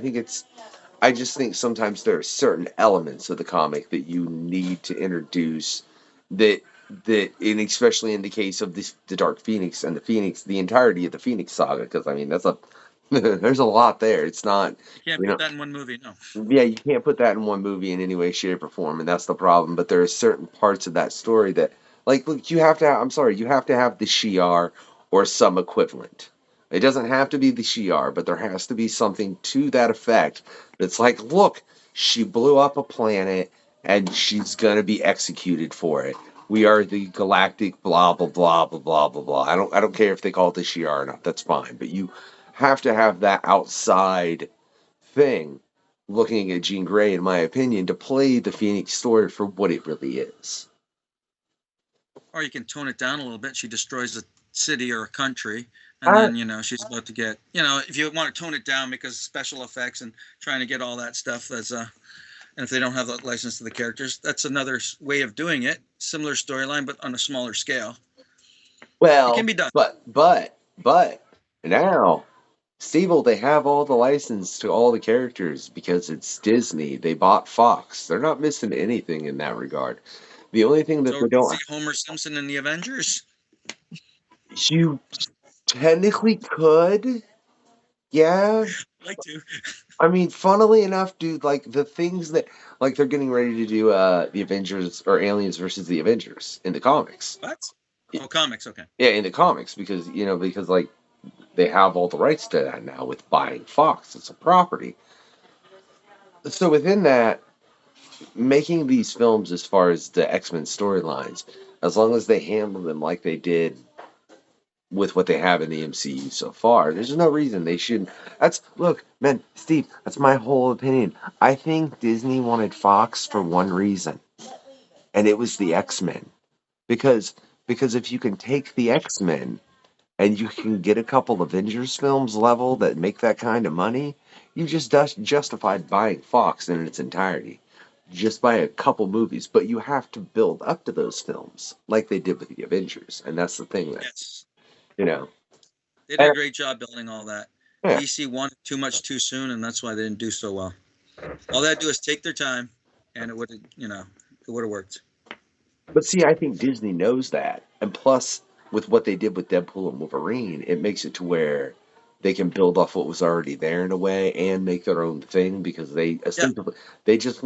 I just think sometimes there are certain elements of the comic that you need to introduce and especially in the case of the Dark Phoenix and the entirety of the Phoenix Saga, because I mean there's a lot there. It's not You can't put that in one movie, no. Yeah, you can't put that in one movie in any way, shape, or form, and that's the problem. But there are certain parts of that story that, like, look, you have to have the Shi'ar or some equivalent. It doesn't have to be the Shi'ar, but there has to be something to that effect that's like, look, she blew up a planet and she's going to be executed for it. We are the galactic blah, blah, blah, blah, blah, blah, blah. I don't care if they call it the Shi'ar or not. That's fine. But you have to have that outside thing looking at Jean Grey, in my opinion, to play the Phoenix story for what it really is. Or you can tone it down a little bit. She destroys a city or a country, and then, you know, she's about to get, you know, if you want to tone it down because special effects and trying to get all that stuff, that's and if they don't have the license to the characters, that's another way of doing it. Similar storyline, but on a smaller scale. Well, It can be done. but now, Steve, they have all the license to all the characters because it's Disney. They bought Fox. They're not missing anything in that regard. The only thing that So they we can don't, see Homer Simpson in the Avengers. you technically could, yeah. I'd like to. I mean, funnily enough, dude, like the things that, like they're getting ready to do the Avengers or Aliens versus the Avengers in the comics. What? Oh, comics. Okay. Yeah, in the comics because like they have all the rights to that now with buying Fox. It's a property. So within that, making these films as far as the X-Men storylines, as long as they handle them like they did with what they have in the MCU so far, there's no reason they shouldn't. Look, man, Steve, that's my whole opinion. I think Disney wanted Fox for one reason, and it was the X-Men. Because if you can take the X-Men and you can get a couple Avengers films level that make that kind of money, you just justified buying Fox in its entirety. Just by a couple movies, but you have to build up to those films like they did with the Avengers, and that's the thing that Yes. you know. They did a great job building all that. Yeah. DC wanted too much too soon, and that's why they didn't do so well. All they had to do is take their time, and it would have, you know, it would have worked. But see, I think Disney knows that, and plus, with what they did with Deadpool and Wolverine, it makes it to where they can build off what was already there in a way and make their own thing because they essentially they just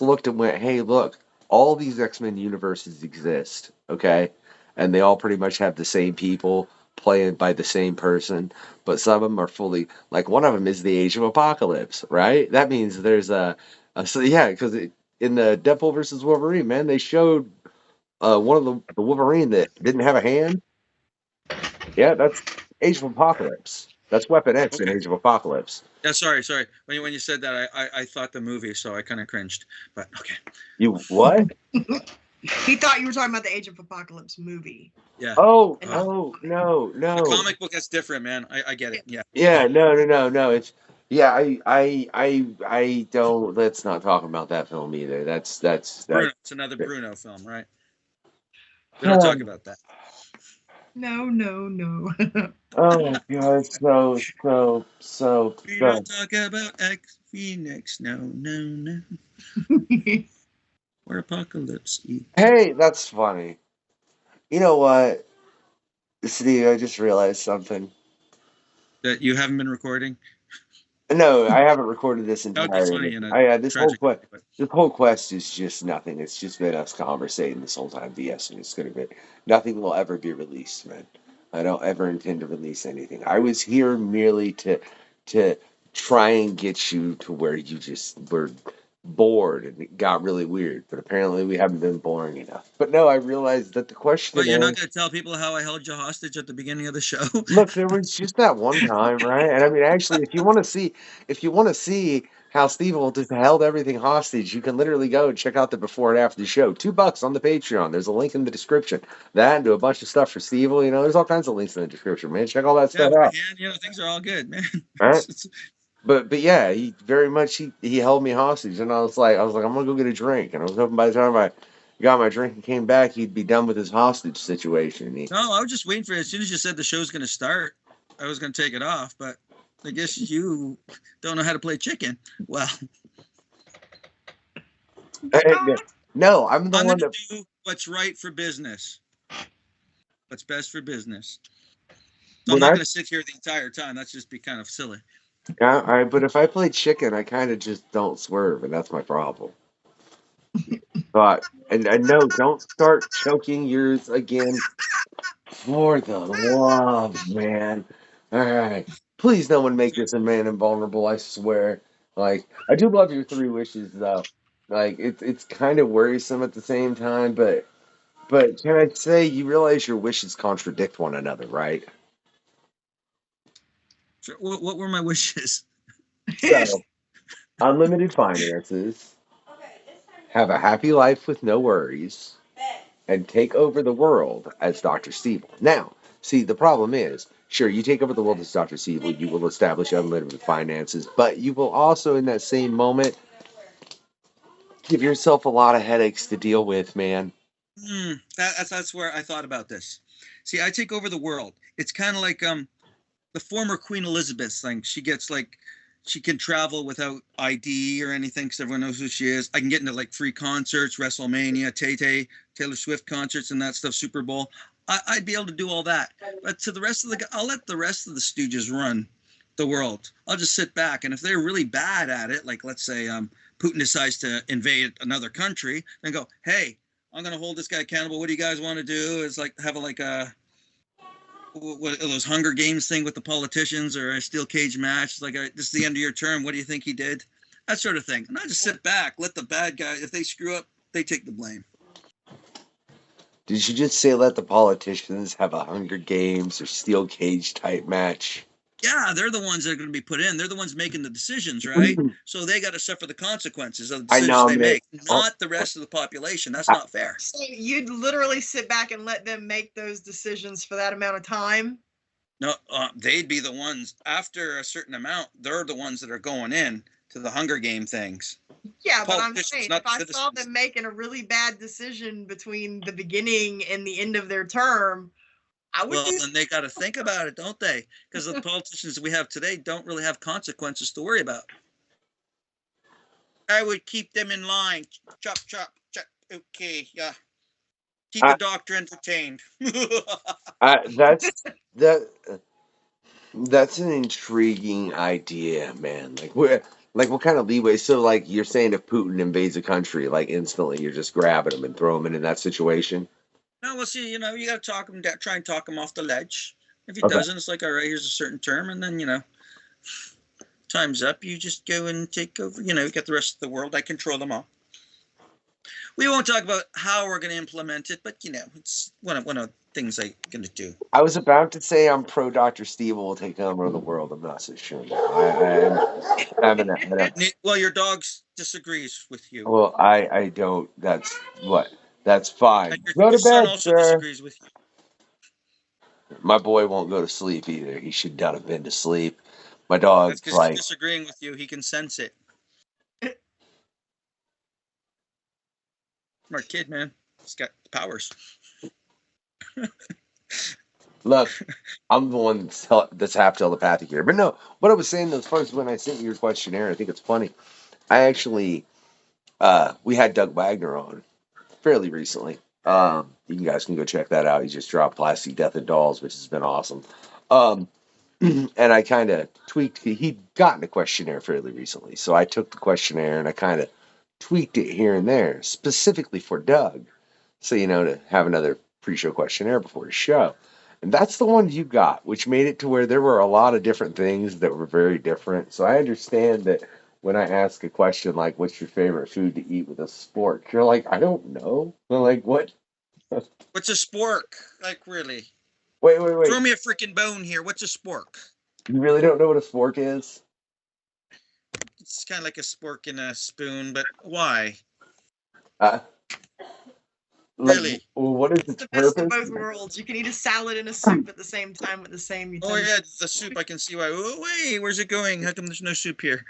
looked and went, hey, look, all these X-Men universes exist, okay, and they all pretty much have the same people playing by the same person, but some of them are fully like one of them is the Age of Apocalypse, right? That means there's so yeah, because in the Deadpool versus Wolverine, man, they showed one of the Wolverine that didn't have a hand. Yeah, that's Age of Apocalypse. That's Weapon X in Age of Apocalypse. Yeah, sorry. When you said that, I thought the movie, so I kind of cringed. But okay. You what? He thought you were talking about the Age of Apocalypse movie. Yeah. Oh no. The comic book, that's different, man. I get it. Yeah. Yeah, no. It's I don't. Let's not talk about that film either. That's Bruno. It's another Bruno film, right? We don't talk about that. No. Oh my god, so. We don't talk about X Phoenix. No. Or Apocalypse. Hey, that's funny. You know what, Steve? I just realized something. That you haven't been recording? No, I haven't recorded this No, entirely. that's funny, you know, This whole quest is just nothing. It's just been us conversating this whole time, BS, and it's gonna be nothing will ever be released, man. I don't ever intend to release anything. I was here merely to try and get you to where you just were bored and it got really weird. But apparently we haven't been boring enough. But no, I realized that the question. But you're not going to tell people how I held you hostage at the beginning of the show. Look, there was just that one time, right? And I mean, actually, if you want to see how Steve just held everything hostage, you can literally go and check out the before and after the show. $2 on the Patreon. There's a link in the description. That and do a bunch of stuff for Steve. You know, there's all kinds of links in the description, man. Check all that stuff out. Man, you know, things are all good, man. Right? But yeah, he very much he held me hostage, and I was like, I'm gonna go get a drink, and I was hoping by the time I got my drink and came back, he'd be done with his hostage situation. No, I was just waiting for it. As soon as you said the show's gonna start, I was gonna take it off, but I guess you don't know how to play chicken. Well, no, I'm gonna do what's right for business. What's best for business. So I'm not gonna sit here the entire time. That's just be kind of silly. Yeah, but if I play chicken, I kind of just don't swerve, and that's my problem. But and no, don't start choking yours again. For the love, man. All right, please, no one make this a man invulnerable. I swear. Like, I do love your 3 wishes, though. Like, it's kind of worrisome at the same time, but can I say you realize your wishes contradict one another, right? What were my wishes? So, unlimited finances, have a happy life with no worries, and take over the world as Dr. Stevel. Now, see, the problem is, sure, you take over the world as Dr. Stevel, you will establish unlimited finances, but you will also, in that same moment, give yourself a lot of headaches to deal with, man. That's where I thought about this. See, I take over the world. It's kind of like the former Queen Elizabeth thing. She gets like, she can travel without ID or anything because everyone knows who she is. I can get into like free concerts, WrestleMania, Taylor Swift concerts and that stuff, Super Bowl. I'd be able to do all that. But to the rest of I'll let the rest of the stooges run the world. I'll just sit back. And if they're really bad at it, like let's say Putin decides to invade another country, then go, hey, I'm going to hold this guy accountable. What do you guys want to do? It's like have what those Hunger Games thing with the politicians or a steel cage match. Like, this is the end of your term. What do you think he did? That sort of thing. And I just sit back, let the bad guy, if they screw up, they take the blame. Did you just say let the politicians have a Hunger Games or steel cage type match? Yeah, they're the ones that are going to be put in. They're the ones making the decisions, right? So they got to suffer the consequences of the decisions they make, not the rest of the population. That's not fair. So you'd literally sit back and let them make those decisions for that amount of time? No, they'd be the ones, after a certain amount, they're the ones that are going in to the Hunger Game things. Yeah, but I'm saying, if I citizens. saw them making a really bad decision between the beginning and the end of their term, I would Well, then they got to think about it, don't they? Because the politicians we have today don't really have consequences to worry about. I would keep them in line. Chop, chop, chop. Okay, yeah. Keep the doctor entertained. That's an intriguing idea, man. Like what kind of leeway? So, like, you're saying if Putin invades a country, like instantly, you're just grabbing him and throwing him in that situation? No, well, see, you got to talk him down, try and talk him off the ledge. If he doesn't, it's like, all right, here's a certain term, and then time's up. You just go and take over. You get the rest of the world. I control them all. We won't talk about how we're going to implement it, but it's one of the things I'm going to do. I was about to say I'm pro Dr. Steve will take over the world. I'm not so sure. Well, your dog disagrees with you. Well, I don't. That's fine. Go to bed, also disagrees with you. My boy won't go to sleep either. He should not have been to sleep. My dog's because he's disagreeing with you. He can sense it. Smart kid, man. He's got powers. Look, I'm the one that's half telepathic here. But no, what I was saying as far as when I sent you your questionnaire, I think it's funny. I actually, we had Doug Wagner on fairly recently. You guys can go check that out. He just dropped Plastic Death and Dolls, which has been awesome. And I kind of tweaked. He'd gotten a questionnaire fairly recently, so I took the questionnaire and I kind of tweaked it here and there, specifically for Doug. So, to have another pre-show questionnaire before his show. And that's the one you got, which made it to where there were a lot of different things that were very different. So I understand that when I ask a question like, what's your favorite food to eat with a spork? You're like, I don't know. I'm like, what? What's a spork? Like, really? Wait. Throw me a freaking bone here. What's a spork? You really don't know what a spork is? It's kind of like a spork in a spoon, but why? Really? Well, what is the best of both worlds? You can eat a salad and a soup at the same time with the same utensils. Oh yeah, the soup. I can see why. Oh wait, where's it going? How come there's no soup here?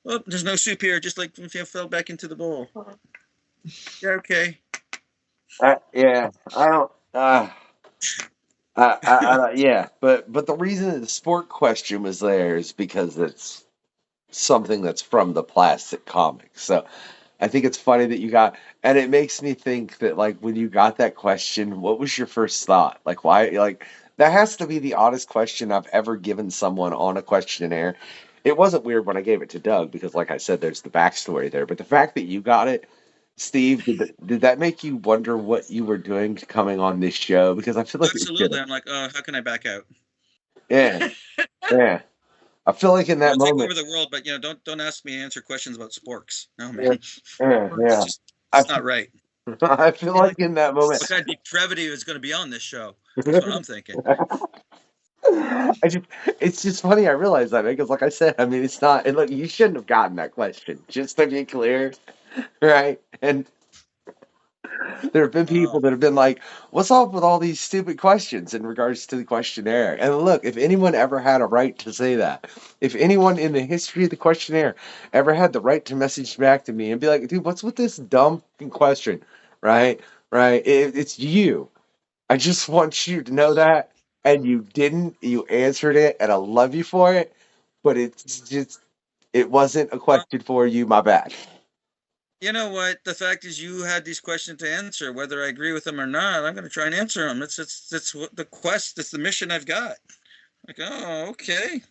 Oh, there's no soup here. Just like if you fell back into the bowl. Yeah, okay. Yeah, I don't. Yeah, but the reason that the sport question was there is because it's something that's from the plastic comic. So I think it's funny that you got, and it makes me think that, like, when you got that question, what was your first thought? Like, why? Like, that has to be the oddest question I've ever given someone on a questionnaire. It wasn't weird when I gave it to Doug because, like I said, there's the backstory there. But the fact that you got it, Steve, did that make you wonder what you were doing coming on this show? Because I feel like absolutely. I'm like, how can I back out? Yeah, yeah. I feel like in that moment, take over the world, but don't ask me to answer questions about sporks. No, man. Yeah. It's not right. I feel like in that moment, what kind of depravity is going to be on this show? That's what I'm thinking. It's just funny. I realize that because, like I said, I mean, it's not. And look, you shouldn't have gotten that question. Just to be clear, right? And there have been people that have been like, "What's up with all these stupid questions in regards to the questionnaire?" And look, if anyone ever had a right to say that, if anyone in the history of the questionnaire ever had the right to message back to me and be like, "Dude, what's with this dumb question?" Right? Right? It's you. I just want you to know that. And you didn't. You answered it, and I love you for it. But it's just, it wasn't a Well, question for you. My bad. you know what? The fact is, you had these questions to answer. Whether I agree with them or not, I'm going to try and answer them. It's what the quest. It's the mission I've got. Like, oh, okay.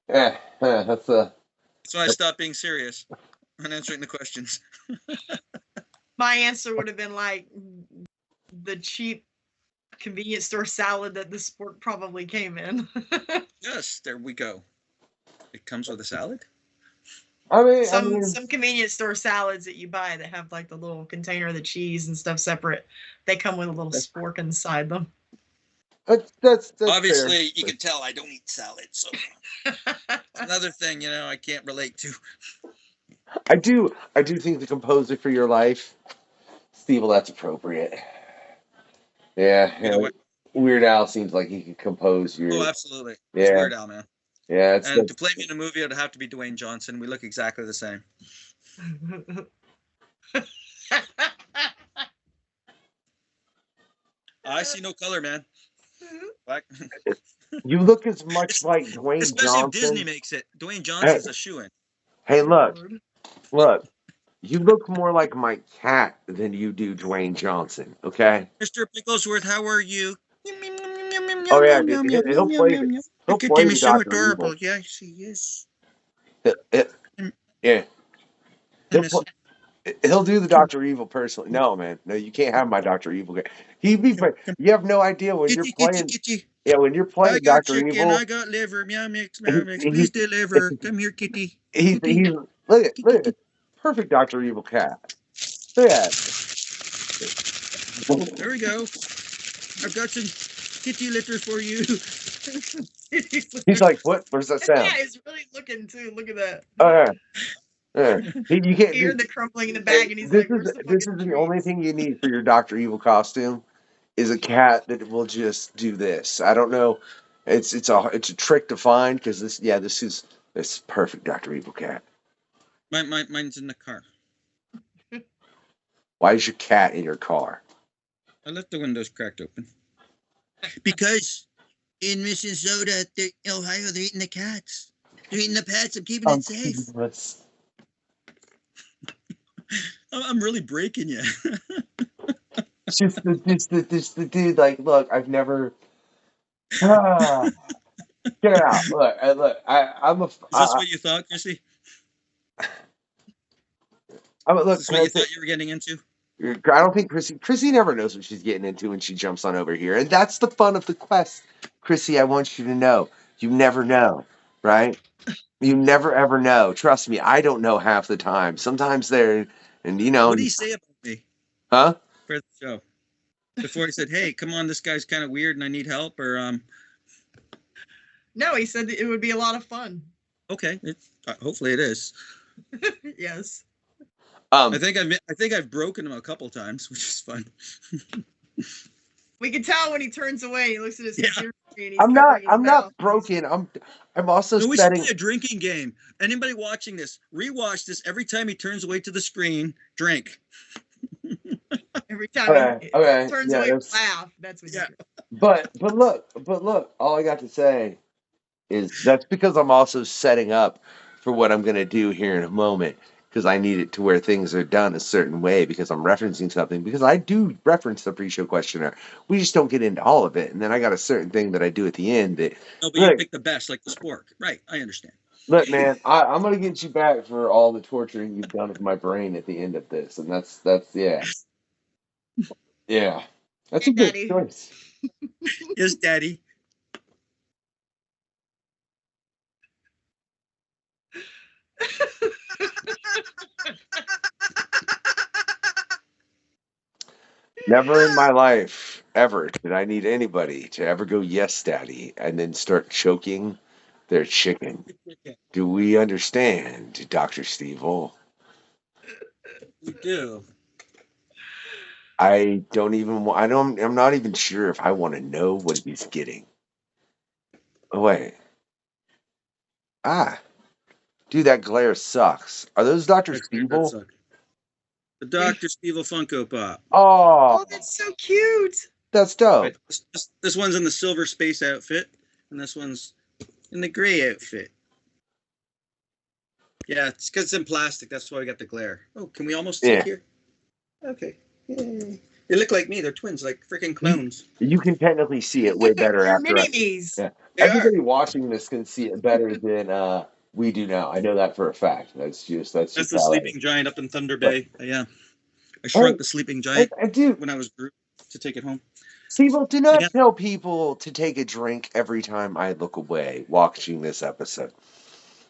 That's a. That's why I stopped being serious and answering the questions. My answer would have been like the cheap convenience store salad that the spork probably came in. Yes, there we go. It comes with a salad. Some convenience store salads that you buy that have like the little container of the cheese and stuff separate, they come with a little spork inside them. That's Obviously, fair. you can tell I don't eat salad, so another thing, I can't relate to. I do think the composer for your life, Steve, well, that's appropriate. Yeah, You know what? Weird Al seems like he could compose your. Oh, absolutely. It's Yeah, Weird Al, man. yeah. And to play me in a movie, it'd have to be Dwayne Johnson. We look exactly the same. I see no color, man. Black. You look as much like Dwayne Especially Johnson. if Disney makes it. Dwayne Johnson's a shoo-in. Hey, look. You look more like my cat than you do Dwayne Johnson. Okay. Mr. Picklesworth, how are you? Oh yeah, dude. He'll play. He'll Look at play him, the he's so Doctor adorable. Evil. Yes, he is. Yeah. I miss him. He'll do the Doctor Evil personally. No, man. No, you can't have my Doctor Evil guy. He'd be. You have no idea when you're Kitty, kitty, playing. kitty. Yeah, when you're I playing got Doctor chicken, Evil. I got liver, meow mix, He, please deliver. Come here, kitty. he's look at it. Perfect Doctor Evil cat. Look at it. There we go. I've got some kitty litter for you. He's like, what? Where's that sound? That is really looking too. Look at that. Oh yeah. Yeah. You can't. Hear the crumpling in the bag, and he's This like, "Where's the this fucking is the only treats?" thing you need for your Doctor Evil costume is a cat that will just do this. I don't know. It's a trick to find because this is perfect Doctor Evil cat. Mine's in the car. Why is your cat in your car? I left the windows cracked open. Because in Minnesota, Ohio, they're eating the cats. They're eating the pets. I'm keeping it safe. I'm really breaking you. Just the dude. Like, look, I've never. Get it out. Look. I'm a. Is this what you thought, Chrissy? Look. Is this what you thought you were getting into? I don't think Chrissy never knows what she's getting into when she jumps on over here. And that's the fun of the quest. Chrissy, I want you to know. You never know, right? You never ever know. Trust me, I don't know half the time. Sometimes they're, and What did he say about me? Huh? For the show. Before he said, "Hey, come on, this guy's kind of weird and I need help," or No, he said that it would be a lot of fun. Okay, hopefully it is. Yes. I think I've broken him a couple times, which is fun. We can tell when he turns away. He looks at his computer screen. He's I'm covering his not mouth. broken. I'm also No, we should setting. play a drinking game. Anybody watching this, rewatch this. Every time he turns away to the screen, drink. Every time he turns away, laugh. That's what. Yeah. But look. All I got to say is that's because I'm also setting up for what I'm going to do here in a moment. Because I need it to where things are done a certain way because I'm referencing something. Because I do reference the pre-show questionnaire. We just don't get into all of it. And then I got a certain thing that I do at the end that. No, but you pick the best, like the spork. Right, I understand. Look, man, I'm going to get you back for all the torturing you've done with my brain at the end of this. And that's yeah. Yeah. That's a good choice. Yes, Daddy. Never in my life ever did I need anybody to ever go yes, daddy, and then start choking their chicken. Do we understand, Dr. Stevel? We do. I don't even. I'm not even sure if I want to know what he's getting. Oh wait. Ah, dude, that glare sucks. Are those Dr. That Stevel? sucked. The Dr. Stevel Funko Pop. Oh, Oh, that's so cute. that's dope. Right. This one's in the silver space outfit, and this one's in the gray outfit. Yeah, it's because it's in plastic. That's why we got the glare. Oh, can we almost see Yeah. here? Okay. Yay. They look like me. They're twins, like freaking clones. You can technically see it way better They're after. mini-me's. Yeah. They Everybody watching this can see it better than we do now. I know that for a fact. That's That's just the how it sleeping is. giant up in Thunder Bay. Yeah. I shrunk the sleeping giant Dude, when I was Groot to take it home. Stevel, do not Yeah. tell people to take a drink every time I look away watching this episode.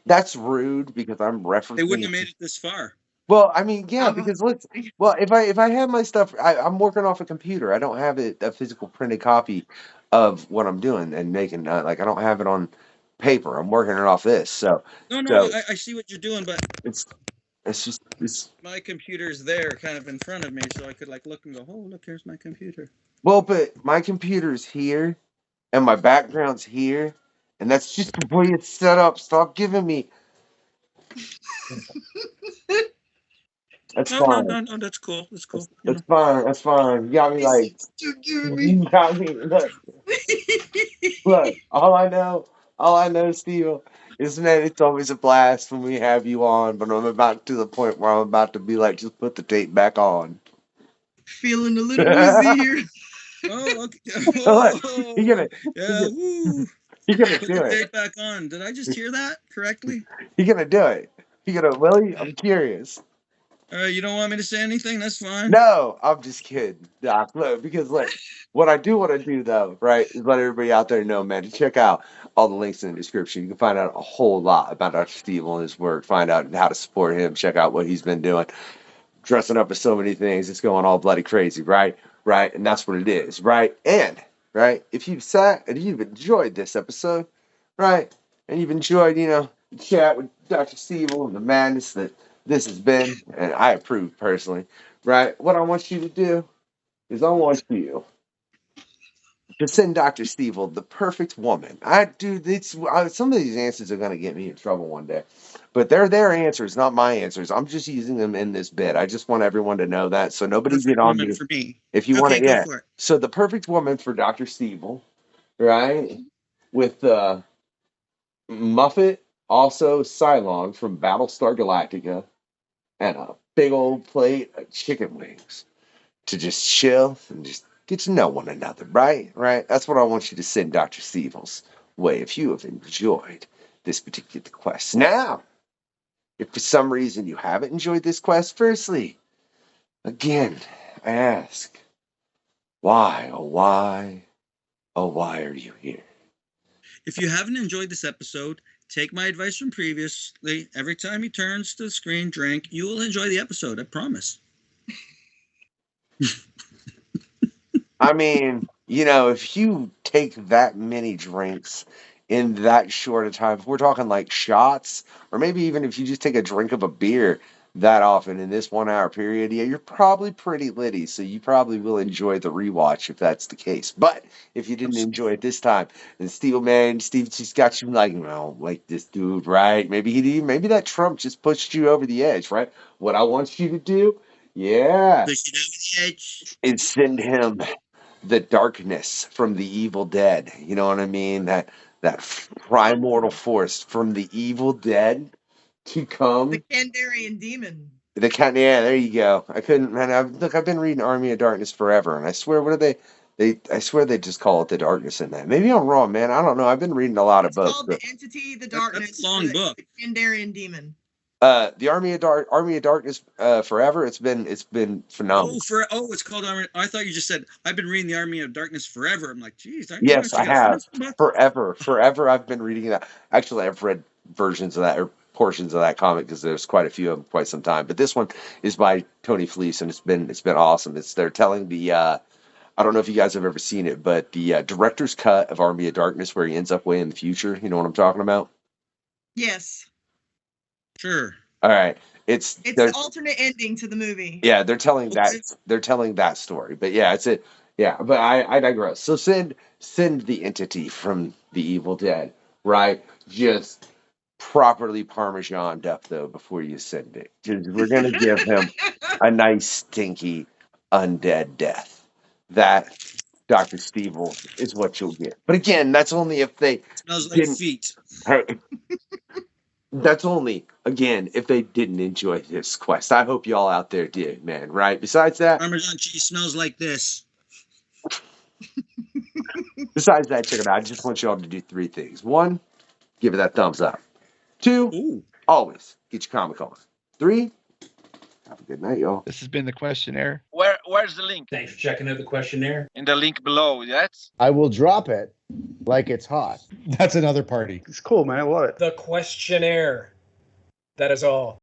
That's rude because I'm referencing. They wouldn't have made it this far. Well, I mean, yeah, Uh-huh. because if I have my stuff, I'm working off a computer. I don't have a physical printed copy of what I'm doing and making. Like I don't have it on paper. I'm working it off this. So No, I see what you're doing, but it's just my computer's there, kind of in front of me, so I could like look and go, "Oh, look, here's my computer." well, but my computer's here and my background's here, and that's just the way it's set up. Stop giving me. That's No, fine. no, that's cool. That's cool. That's fine. That's fine. You got me like. You got me. Look, all I know, Steve, is that it's always a blast when we have you on, but I'm about to the point where I'm about to be like, just put the tape back on. Feeling a little woozy here. Oh, okay. Look, Oh, you're gonna woo. You're gonna Put do the it. tape back on. Did I just hear that correctly? You're gonna do it. You're gonna, Willie? I'm curious. You don't want me to say anything? That's fine. No, I'm just kidding, Doc. Look, because what I do want to do though, right, is let everybody out there know, man, to check out all the links in the description. You can find out a whole lot about Dr. Steve and his work, find out how to support him, check out what he's been doing, dressing up as so many things. It's going all bloody crazy, right? Right, and that's what it is, right? And right, if you've sat and you've enjoyed this episode, right, and you've enjoyed, the chat with Dr. Steve and the madness that this has been, and I approve personally, right? What I want you to do is I want you to send Dr. Stevel the perfect woman. Some of these answers are going to get me in trouble one day, but they're their answers, not my answers. I'm just using them in this bit. I just want everyone to know that, so nobody Perfect get on woman me. for me. If you want to, go yeah. for it. So the perfect woman for Dr. Stevel, right? With Muffet, also Cylon from Battlestar Galactica, and a big old plate of chicken wings to just chill and just get to know one another, right? Right? That's what I want you to send Dr. Stevel's way if you have enjoyed this particular quest. Now, if for some reason you haven't enjoyed this quest, firstly, again, I ask, why, oh why are you here? If you haven't enjoyed this episode, take my advice from previously. Every time he turns to the screen, drink, you will enjoy the episode. I promise. I mean, if you take that many drinks in that short a time, if we're talking like shots, or maybe even if you just take a drink of a beer that often in this 1 hour period, yeah, you're probably pretty litty. So you probably will enjoy the rewatch if that's the case. But if you didn't enjoy it this time, then Steve just got you like, well, like this dude, right? Maybe that Trump just pushed you over the edge, right? What I want you to do, yeah, Push it over the edge. is send him the darkness from the evil dead. You know what I mean? That primordial force from the evil dead to come. The Kandarian demon. Yeah, there you go. I couldn't, man. I've been reading Army of Darkness forever, and I swear, what are I swear they just call it the darkness in that. Maybe I'm wrong, man. I don't know. I've been reading a lot of It's books. called the entity, the darkness, That's a long book. the Kandarian demon. The Army of Darkness forever. It's been phenomenal. It's called Army. I thought you just said I've been reading the Army of Darkness forever. I'm like, geez, Yes, I have. Forever. I've been reading that. Actually, I've read versions of that or portions of that comic because there's quite a few of them quite some time. But this one is by Tony Fleece, and it's been awesome. They're telling the I don't know if you guys have ever seen it, but the director's cut of Army of Darkness, where he ends up way in the future. You know what I'm talking about? Yes. Sure. All right. It's the alternate ending to the movie. Yeah, they're telling Okay. that story. But yeah, it's it. Yeah, but I digress. So send the entity from the Evil Dead, right? Just properly parmesaned up though before you send it. 'Cause we're gonna give him a nice stinky undead death. That Dr. Stevel is what you'll get. But again, that's only if they Smells like didn't feet. hey, that's only, again, if they didn't enjoy this quest. I hope y'all out there did, man, right? Besides that, Parmesan cheese smells like this. check it out. I just want y'all to do 3 things. 1, give it that thumbs up. 2, Ooh. always get your comic on. 3, have a good night, y'all. This has been the questionnaire. Where's the link? Thanks for checking out the questionnaire. In the link below, yes? I will drop it like it's hot. That's another party. It's cool, man. I love it. The questionnaire. That is all.